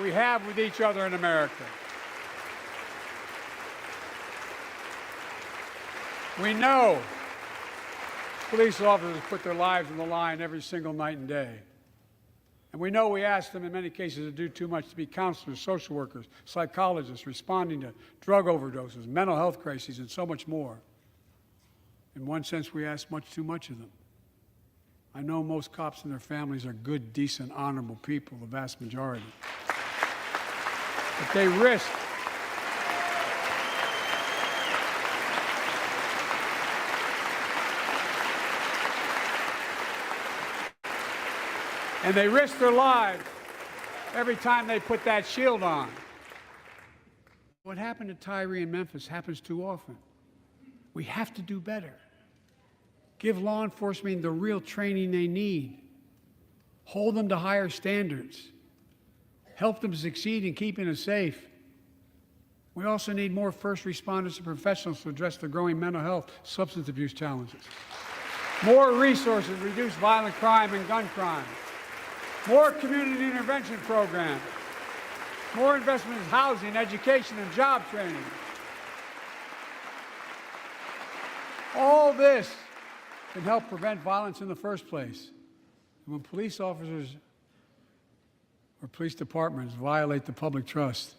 we have with each other in America. We know police officers put their lives on the line every single night and day. And we know we ask them in many cases to do too much, to be counselors, social workers, psychologists, responding to drug overdoses, mental health crises, and so much more. In one sense, we ask much too much of them. I know most cops and their families are good, decent, honorable people, the vast majority. But they risk And they risk their lives every time they put that shield on. What happened to Tyree in Memphis happens too often. We have to do better. Give law enforcement the real training they need. Hold them to higher standards. Help them succeed in keeping us safe. We also need more first responders and professionals to address the growing mental health, substance abuse challenges. More resources to reduce violent crime and gun crime. More community intervention programs. More investment in housing, education, and job training. All this can help prevent violence in the first place. And when police officers or police departments violate the public trust,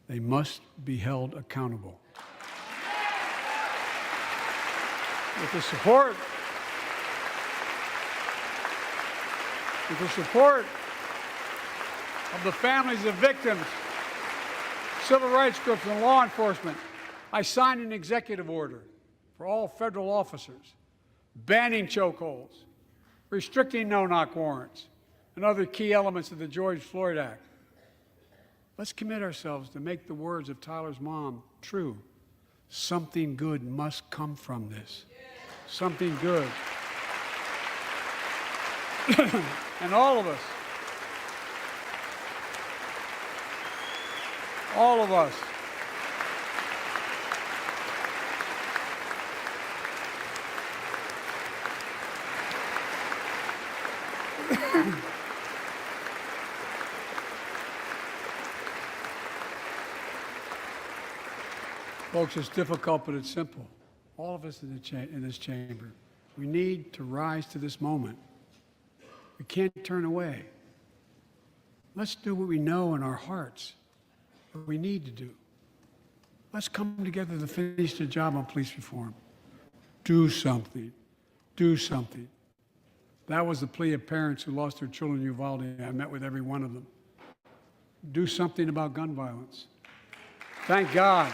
they must be held accountable. With the support of the families of victims, civil rights groups, and law enforcement, I signed an executive order for all federal officers, banning chokeholds, restricting no-knock warrants, and other key elements of the George Floyd Act. Let's commit ourselves to make the words of Tyler's mom true. Something good must come from this. Something good. And all of us, folks, it's difficult, but it's simple. All of us in this chamber, we need to rise to this moment. We can't turn away. Let's do what we know in our hearts, what we need to do. Let's come together to finish the job on police reform. Do something. Do something. That was the plea of parents who lost their children in Uvalde. I met with every one of them. Do something about gun violence. Thank God.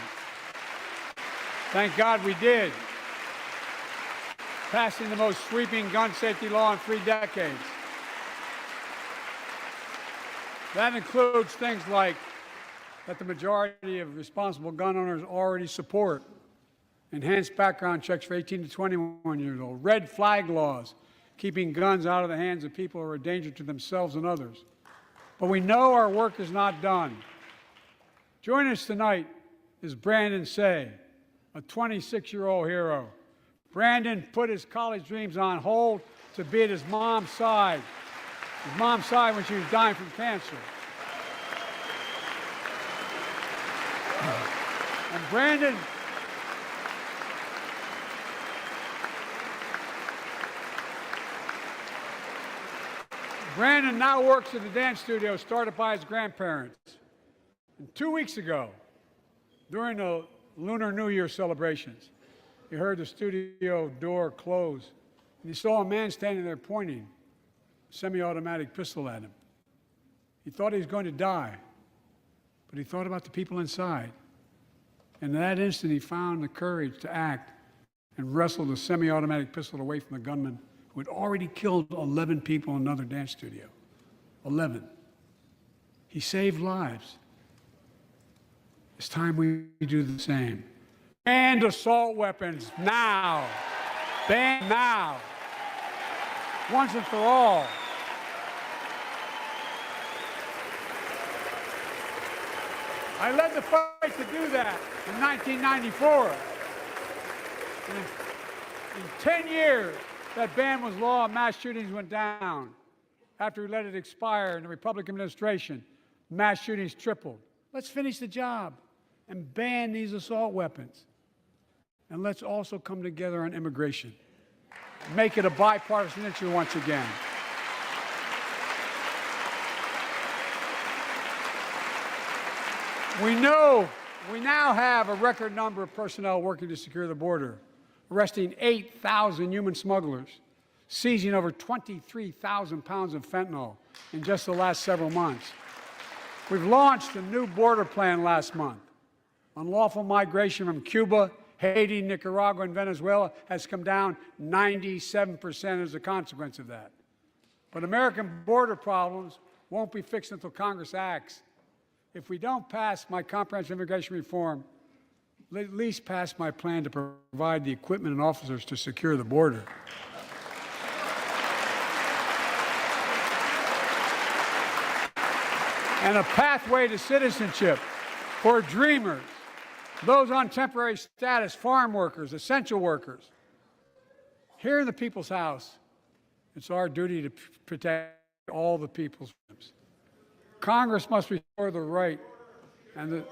Thank God we did. Passing the most sweeping gun safety law in 3 decades. That includes things like that the majority of responsible gun owners already support. Enhanced background checks for 18 to 21 years old. Red flag laws, keeping guns out of the hands of people who are a danger to themselves and others. But we know our work is not done. Joining us tonight is Brandon Say, a 26-year-old hero. Brandon put his college dreams on hold to be at his mom's side. His mom's side when she was dying from cancer. And Brandon now works at the dance studio started by his grandparents. And 2 weeks ago, during the Lunar New Year celebrations, he heard the studio door close, and he saw a man standing there pointing a semi-automatic pistol at him. He thought he was going to die, but he thought about the people inside. And in that instant, he found the courage to act and wrestle the semi-automatic pistol away from the gunman who had already killed 11 people in another dance studio. 11. He saved lives. It's time we do the same. Ban assault weapons now. Ban now. Once and for all. I led the fight to do that in 1994. And in 10 years, that ban was law and mass shootings went down. After we let it expire in the Republican administration, mass shootings tripled. Let's finish the job and ban these assault weapons. And let's also come together on immigration. Make it a bipartisan issue once again. We now have a record number of personnel working to secure the border, arresting 8,000 human smugglers, seizing over 23,000 pounds of fentanyl in just the last several months. We've launched a new border plan last month. Unlawful migration from Cuba, Haiti, Nicaragua, and Venezuela has come down 97% as a consequence of that. But American border problems won't be fixed until Congress acts. If we don't pass my comprehensive immigration reform, at least pass my plan to provide the equipment and officers to secure the border. And a pathway to citizenship for dreamers, those on temporary status, farm workers, essential workers. Here in the People's House, it's our duty to protect all the people's rights. Congress must restore the right and the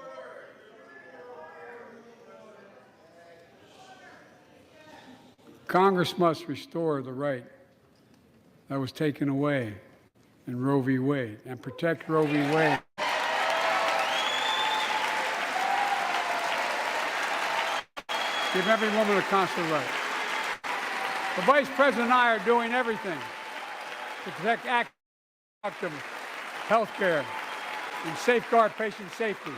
Congress must restore the right that was taken away in Roe v. Wade and protect Roe v. Wade. Give every woman a constitutional right. The Vice President and I are doing everything to protect active health care and safeguard patient safety.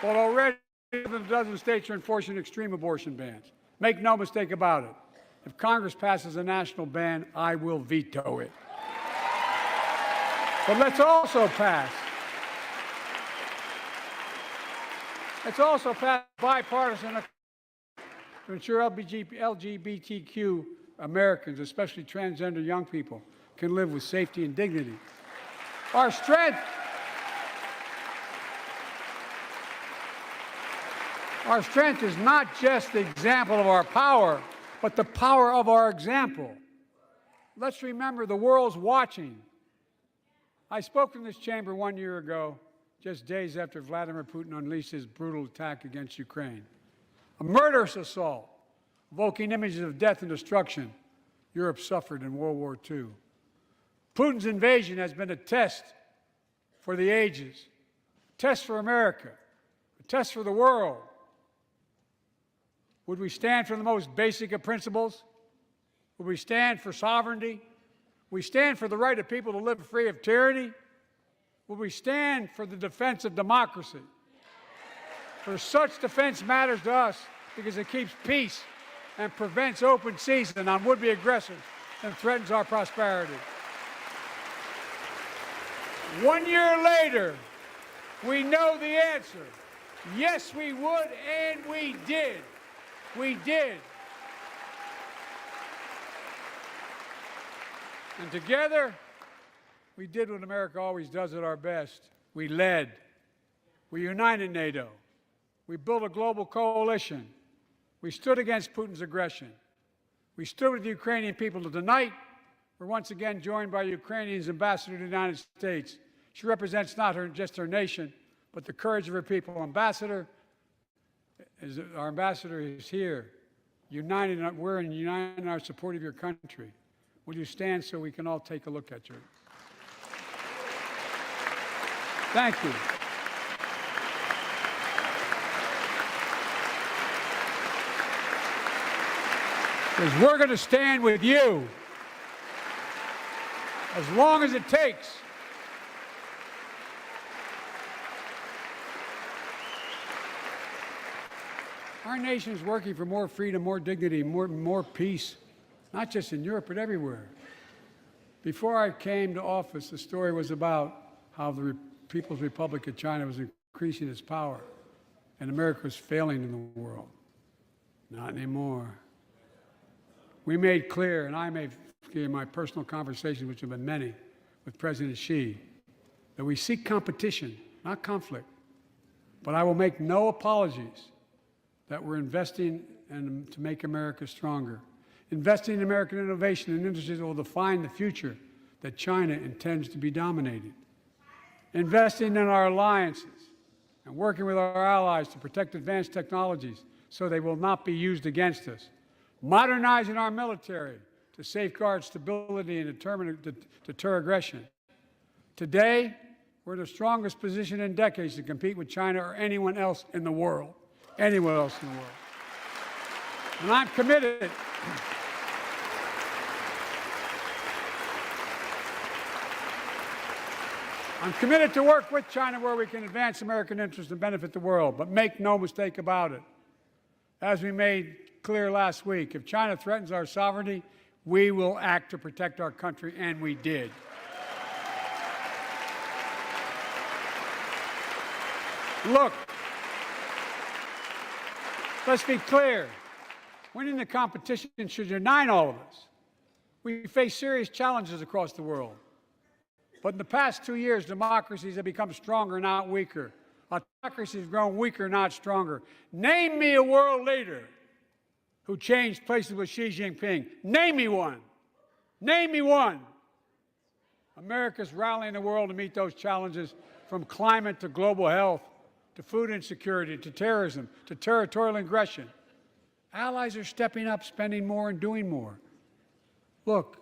But already, more than a dozen states are enforcing extreme abortion bans. Make no mistake about it. If Congress passes a national ban, I will veto it. But let's also pass bipartisan to ensure LGBTQ Americans, especially transgender young people, can live with safety and dignity. Our strength is not just the example of our power, but the power of our example. Let's remember the world's watching. I spoke in this chamber 1 year ago, just days after Vladimir Putin unleashed his brutal attack against Ukraine. A murderous assault, evoking images of death and destruction Europe suffered in World War II. Putin's invasion has been a test for the ages, a test for America, a test for the world. Would we stand for the most basic of principles? Would we stand for sovereignty? Would we stand for the right of people to live free of tyranny? Would we stand for the defense of democracy? For such defense matters to us because it keeps peace and prevents open season on would-be aggressors and threatens our prosperity. 1 year later, we know the answer. Yes, we would, and we did. We did. And together, we did what America always does at our best. We led. We united NATO. We built a global coalition. We stood against Putin's aggression. We stood with the Ukrainian people. Tonight, we're once again joined by Ukraine's ambassador to the United States. She represents not just her nation, but the courage of her people. Our ambassador is here, we're united in our support of your country. Will you stand so we can all take a look at you? Thank you. Because we're going to stand with you as long as it takes. Our nation is working for more freedom, more dignity, more peace, not just in Europe, but everywhere. Before I came to office, the story was about how the People's Republic of China was increasing its power, and America was failing in the world. Not anymore. We made clear, and I made clear in my personal conversations, which have been many, with President Xi, that we seek competition, not conflict. But I will make no apologies that we're investing to make America stronger, investing in American innovation and industries that will define the future that China intends to be dominating, investing in our alliances and working with our allies to protect advanced technologies so they will not be used against us, modernizing our military to safeguard stability and deter aggression. Today, we're in the strongest position in decades to compete with China or anyone else in the world. Anyone else in the world. And I'm committed. I'm committed to work with China where we can advance American interests and benefit the world. But make no mistake about it. As we made clear last week, if China threatens our sovereignty, We will act to protect our country, and we did. Look, let's be clear. Winning the competition should unite all of us. We face serious challenges across the world. But in the past 2 years, democracies have become stronger, not weaker. Autocracies have grown weaker, not stronger. Name me a world leader who changed places with Xi Jinping. Name me one. Name me one. America's rallying the world to meet those challenges, from climate to global health, to food insecurity, to terrorism, to territorial aggression. Allies are stepping up, spending more, and doing more. Look,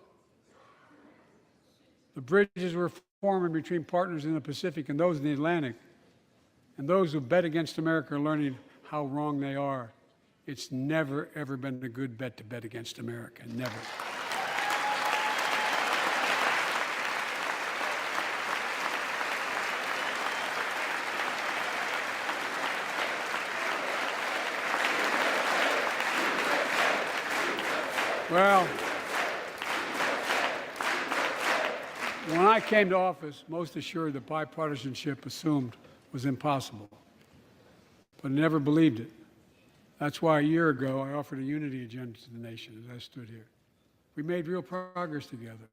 the bridges we're forming between partners in the Pacific and those in the Atlantic, and those who bet against America are learning how wrong they are. It's never, ever been a good bet to bet against America. Never. Well, when I came to office, most assured that bipartisanship assumed was impossible, but I never believed it. That's why a year ago I offered a unity agenda to the nation as I stood here. We made real progress together.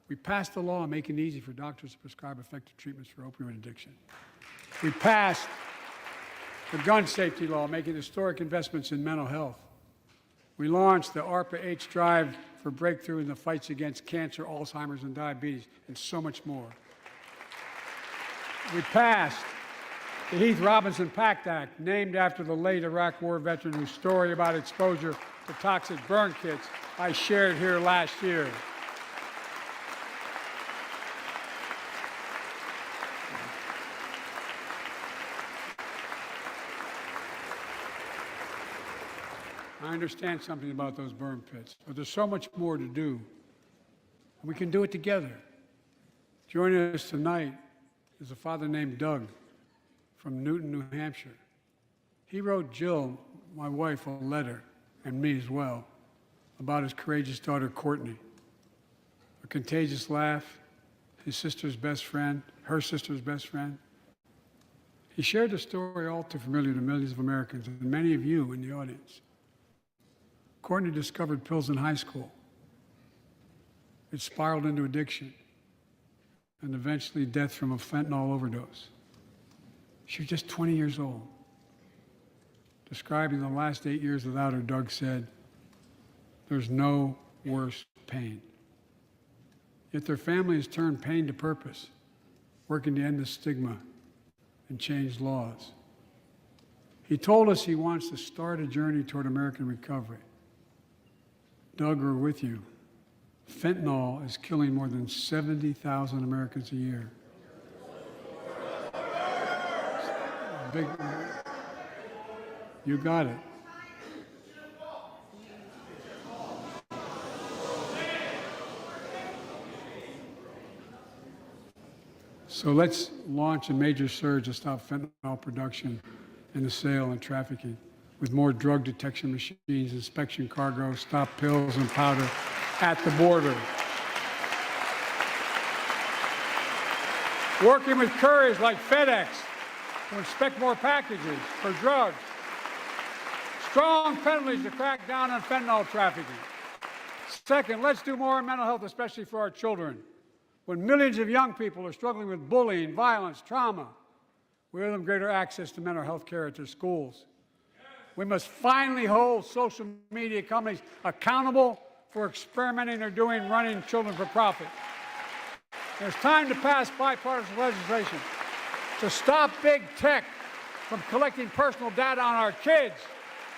We passed a law making it easy for doctors to prescribe effective treatments for opioid addiction. We passed the gun safety law, making historic investments in mental health. We launched the ARPA-H drive for breakthrough in the fights against cancer, Alzheimer's, and diabetes, and so much more. We passed the Heath Robinson PACT Act, named after the late Iraq War veteran whose story about exposure to toxic burn kits I shared here last year. I understand something about those burn pits, but there's so much more to do. We can do it together. Joining us tonight is a father named Doug from Newton, New Hampshire. He wrote Jill, my wife, a letter, and me as well, about his courageous daughter, Courtney. A contagious laugh, his sister's best friend, her sister's best friend. He shared a story all too familiar to millions of Americans and many of you in the audience. Courtney discovered pills in high school. It spiraled into addiction and eventually death from a fentanyl overdose. She was just 20 years old. Describing the last 8 years without her, Doug said, "There's no worse pain." Yet their family has turned pain to purpose, working to end the stigma and change laws. He told us he wants to start a journey toward American recovery. Doug, we're with you. Fentanyl is killing more than 70,000 Americans a year. You got it. So let's launch a major surge to stop fentanyl production and the sale and trafficking, with more drug detection machines, inspection cargo, stop pills and powder at the border. Working with couriers like FedEx to inspect more packages for drugs. Strong penalties to crack down on fentanyl trafficking. Second, let's do more on mental health, especially for our children. When millions of young people are struggling with bullying, violence, trauma, we owe them greater access to mental health care at their schools. We must finally hold social media companies accountable for experimenting or running children for profit. There's time to pass bipartisan legislation to stop big tech from collecting personal data on our kids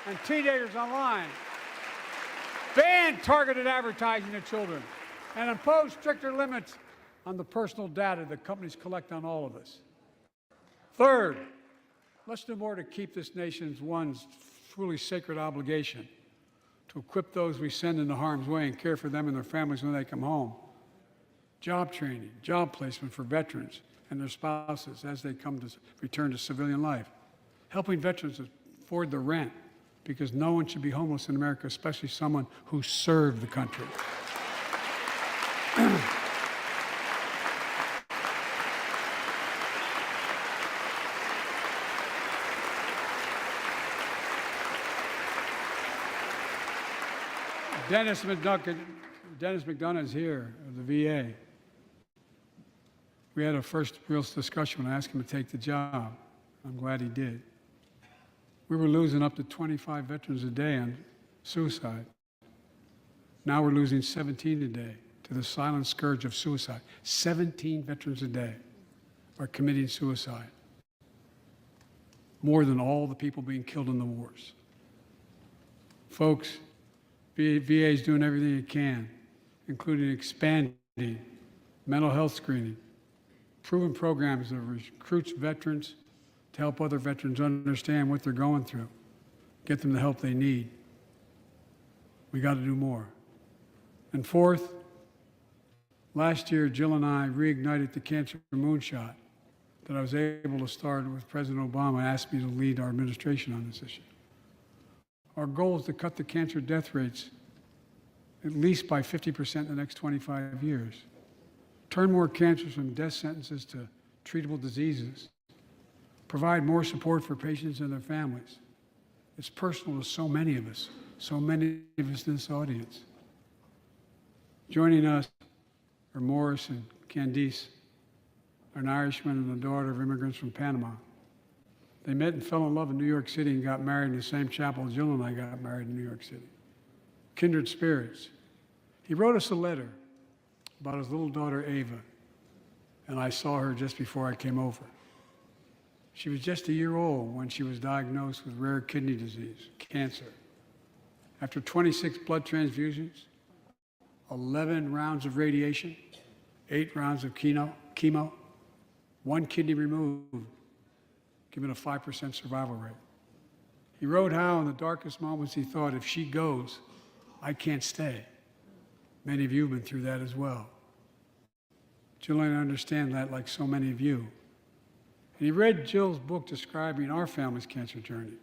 and teenagers online, ban targeted advertising to children, and impose stricter limits on the personal data that companies collect on all of us. Third, let's do more to keep this nation's one truly sacred obligation to equip those we send into harm's way and care for them and their families when they come home. Job training, job placement for veterans and their spouses as they come to return to civilian life. Helping veterans afford the rent because no one should be homeless in America, especially someone who served the country. Dennis McDonough is here of the VA. We had a first real discussion when I asked him to take the job. I'm glad he did. We were losing up to 25 veterans a day on suicide. Now we're losing 17 a day to the silent scourge of suicide. 17 veterans a day are committing suicide. More than all the people being killed in the wars. Folks, VA is doing everything it can, including expanding mental health screening, proven programs that recruits veterans to help other veterans understand what they're going through, get them the help they need. We got to do more. And fourth, last year, Jill and I reignited the cancer moonshot that I was able to start with President Obama asked me to lead our administration on this issue. Our goal is to cut the cancer death rates at least by 50% in the next 25 years. Turn more cancers from death sentences to treatable diseases. Provide more support for patients and their families. It's personal to so many of us in this audience. Joining us are Morris and Candice, an Irishman and the daughter of immigrants from Panama. They met and fell in love in New York City and got married in the same chapel Jill and I got married in New York City. Kindred spirits. He wrote us a letter about his little daughter, Ava, and I saw her just before I came over. She was just a year old when she was diagnosed with rare kidney disease, cancer. After 26 blood transfusions, 11 rounds of radiation, 8 rounds of chemo, 1 kidney removed, given a 5% survival rate. He wrote how in the darkest moments he thought, if she goes, I can't stay. Many of you have been through that as well. Jill and I understand that like so many of you. And he read Jill's book describing our family's cancer journey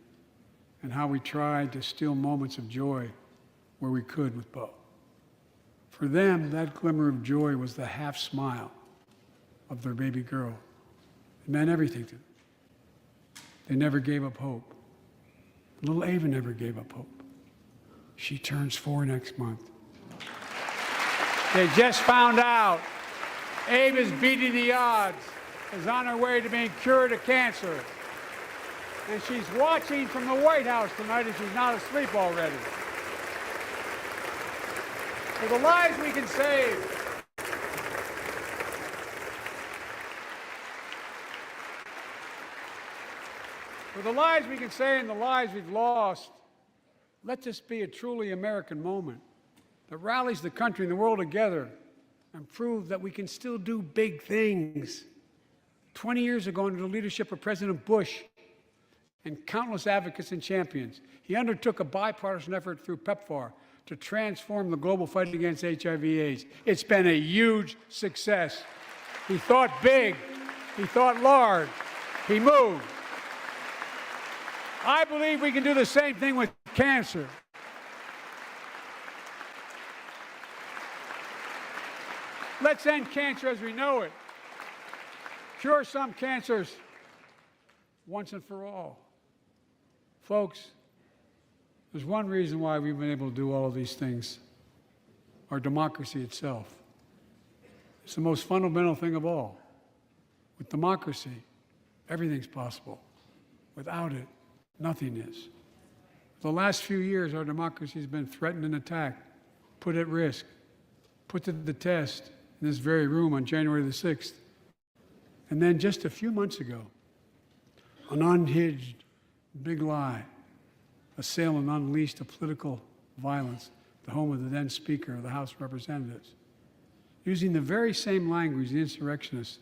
and how we tried to steal moments of joy where we could with Bo. For them, that glimmer of joy was the half smile of their baby girl. It meant everything to them. They never gave up hope. Little Ava never gave up hope. She turns 4 next month. They just found out Ava's beating the odds, is on her way to being cured of cancer. And she's watching from the White House tonight if she's not asleep already. For the lives we can save. For the lives we can save and the lives we've lost, let this be a truly American moment that rallies the country and the world together and proves that we can still do big things. 20 years ago, under the leadership of President Bush and countless advocates and champions, he undertook a bipartisan effort through PEPFAR to transform the global fight against HIV/AIDS. It's been a huge success. He thought big. He thought large. He moved. I believe we can do the same thing with cancer. Let's end cancer as we know it. Cure some cancers once and for all. Folks, there's one reason why we've been able to do all of these things. Our democracy itself. It's the most fundamental thing of all. With democracy, everything's possible. Without it, nothing is. For the last few years, our democracy has been threatened and attacked, put at risk, put to the test in this very room on January the 6th. And then just a few months ago, an unhinged big lie assailed and unleashed a political violence, the home of the then Speaker of the House of Representatives, using the very same language the insurrectionists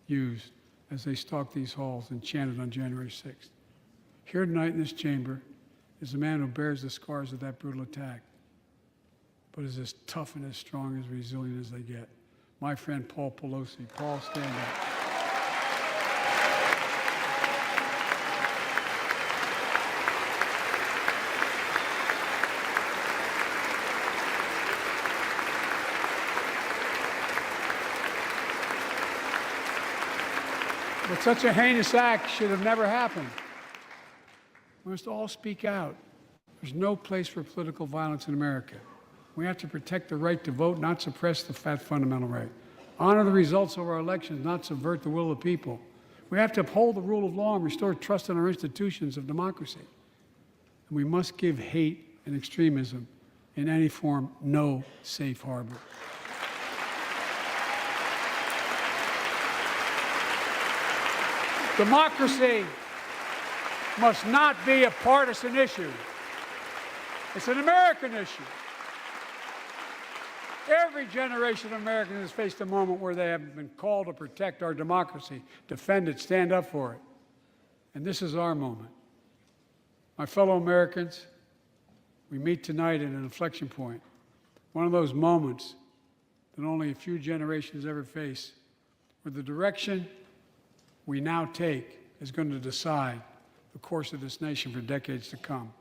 used as they stalked these halls and chanted on January 6th. Here tonight in this chamber is a man who bears the scars of that brutal attack, but is as tough and as strong and as resilient as they get. My friend Paul Pelosi. Paul, stand up. But such a heinous act should have never happened. We must all speak out. There's no place for political violence in America. We have to protect the right to vote, not suppress the fundamental right. Honor the results of our elections, not subvert the will of the people. We have to uphold the rule of law and restore trust in our institutions of democracy. And we must give hate and extremism in any form no safe harbor. Democracy must not be a partisan issue. It's an American issue. Every generation of Americans has faced a moment where they have been called to protect our democracy, defend it, stand up for it. And this is our moment. My fellow Americans, we meet tonight at an inflection point, one of those moments that only a few generations ever face, where the direction we now take is going to decide the course of this nation for decades to come.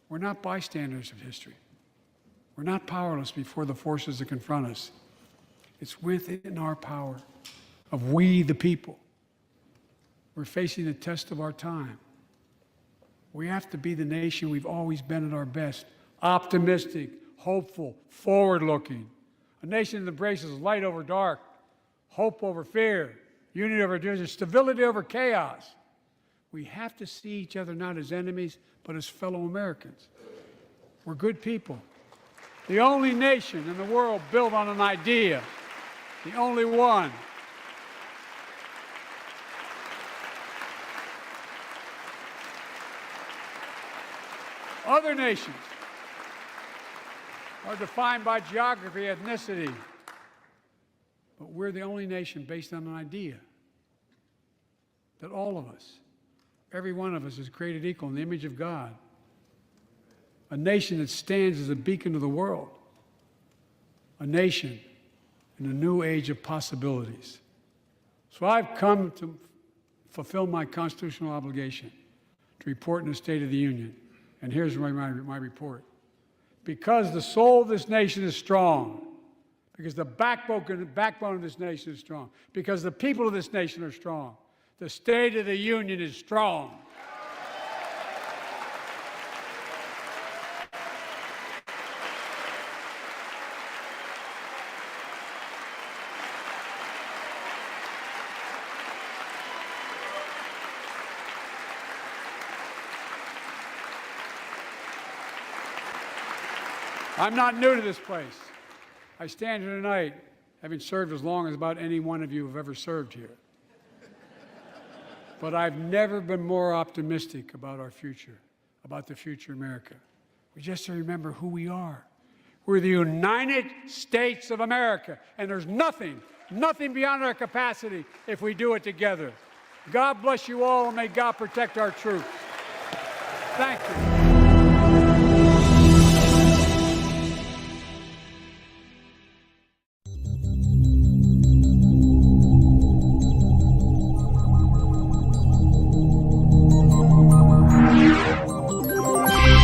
We're not bystanders of history. We're not powerless before the forces that confront us. It's within our power of we, the people. We're facing the test of our time. We have to be the nation we've always been at our best, optimistic, hopeful, forward-looking, a nation that embraces light over dark, hope over fear, unity over division, stability over chaos. We have to see each other not as enemies, but as fellow Americans. We're good people. The only nation in the world built on an idea, the only one. Other nations are defined by geography, ethnicity, but we're the only nation based on an idea that all of us, every one of us, is created equal in the image of God. A nation that stands as a beacon to the world. A nation in a new age of possibilities. So I've come to fulfill my constitutional obligation to report in the State of the Union. And here's my report. Because the soul of this nation is strong, because the backbone of this nation is strong, because the people of this nation are strong, the State of the Union is strong. I'm not new to this place. I stand here tonight having served as long as about any one of you have ever served here. But I've never been more optimistic about our future, about the future of America. We just have to remember who we are. We're the United States of America, and there's nothing beyond our capacity if we do it together. God bless you all, and may God protect our troops. Thank you.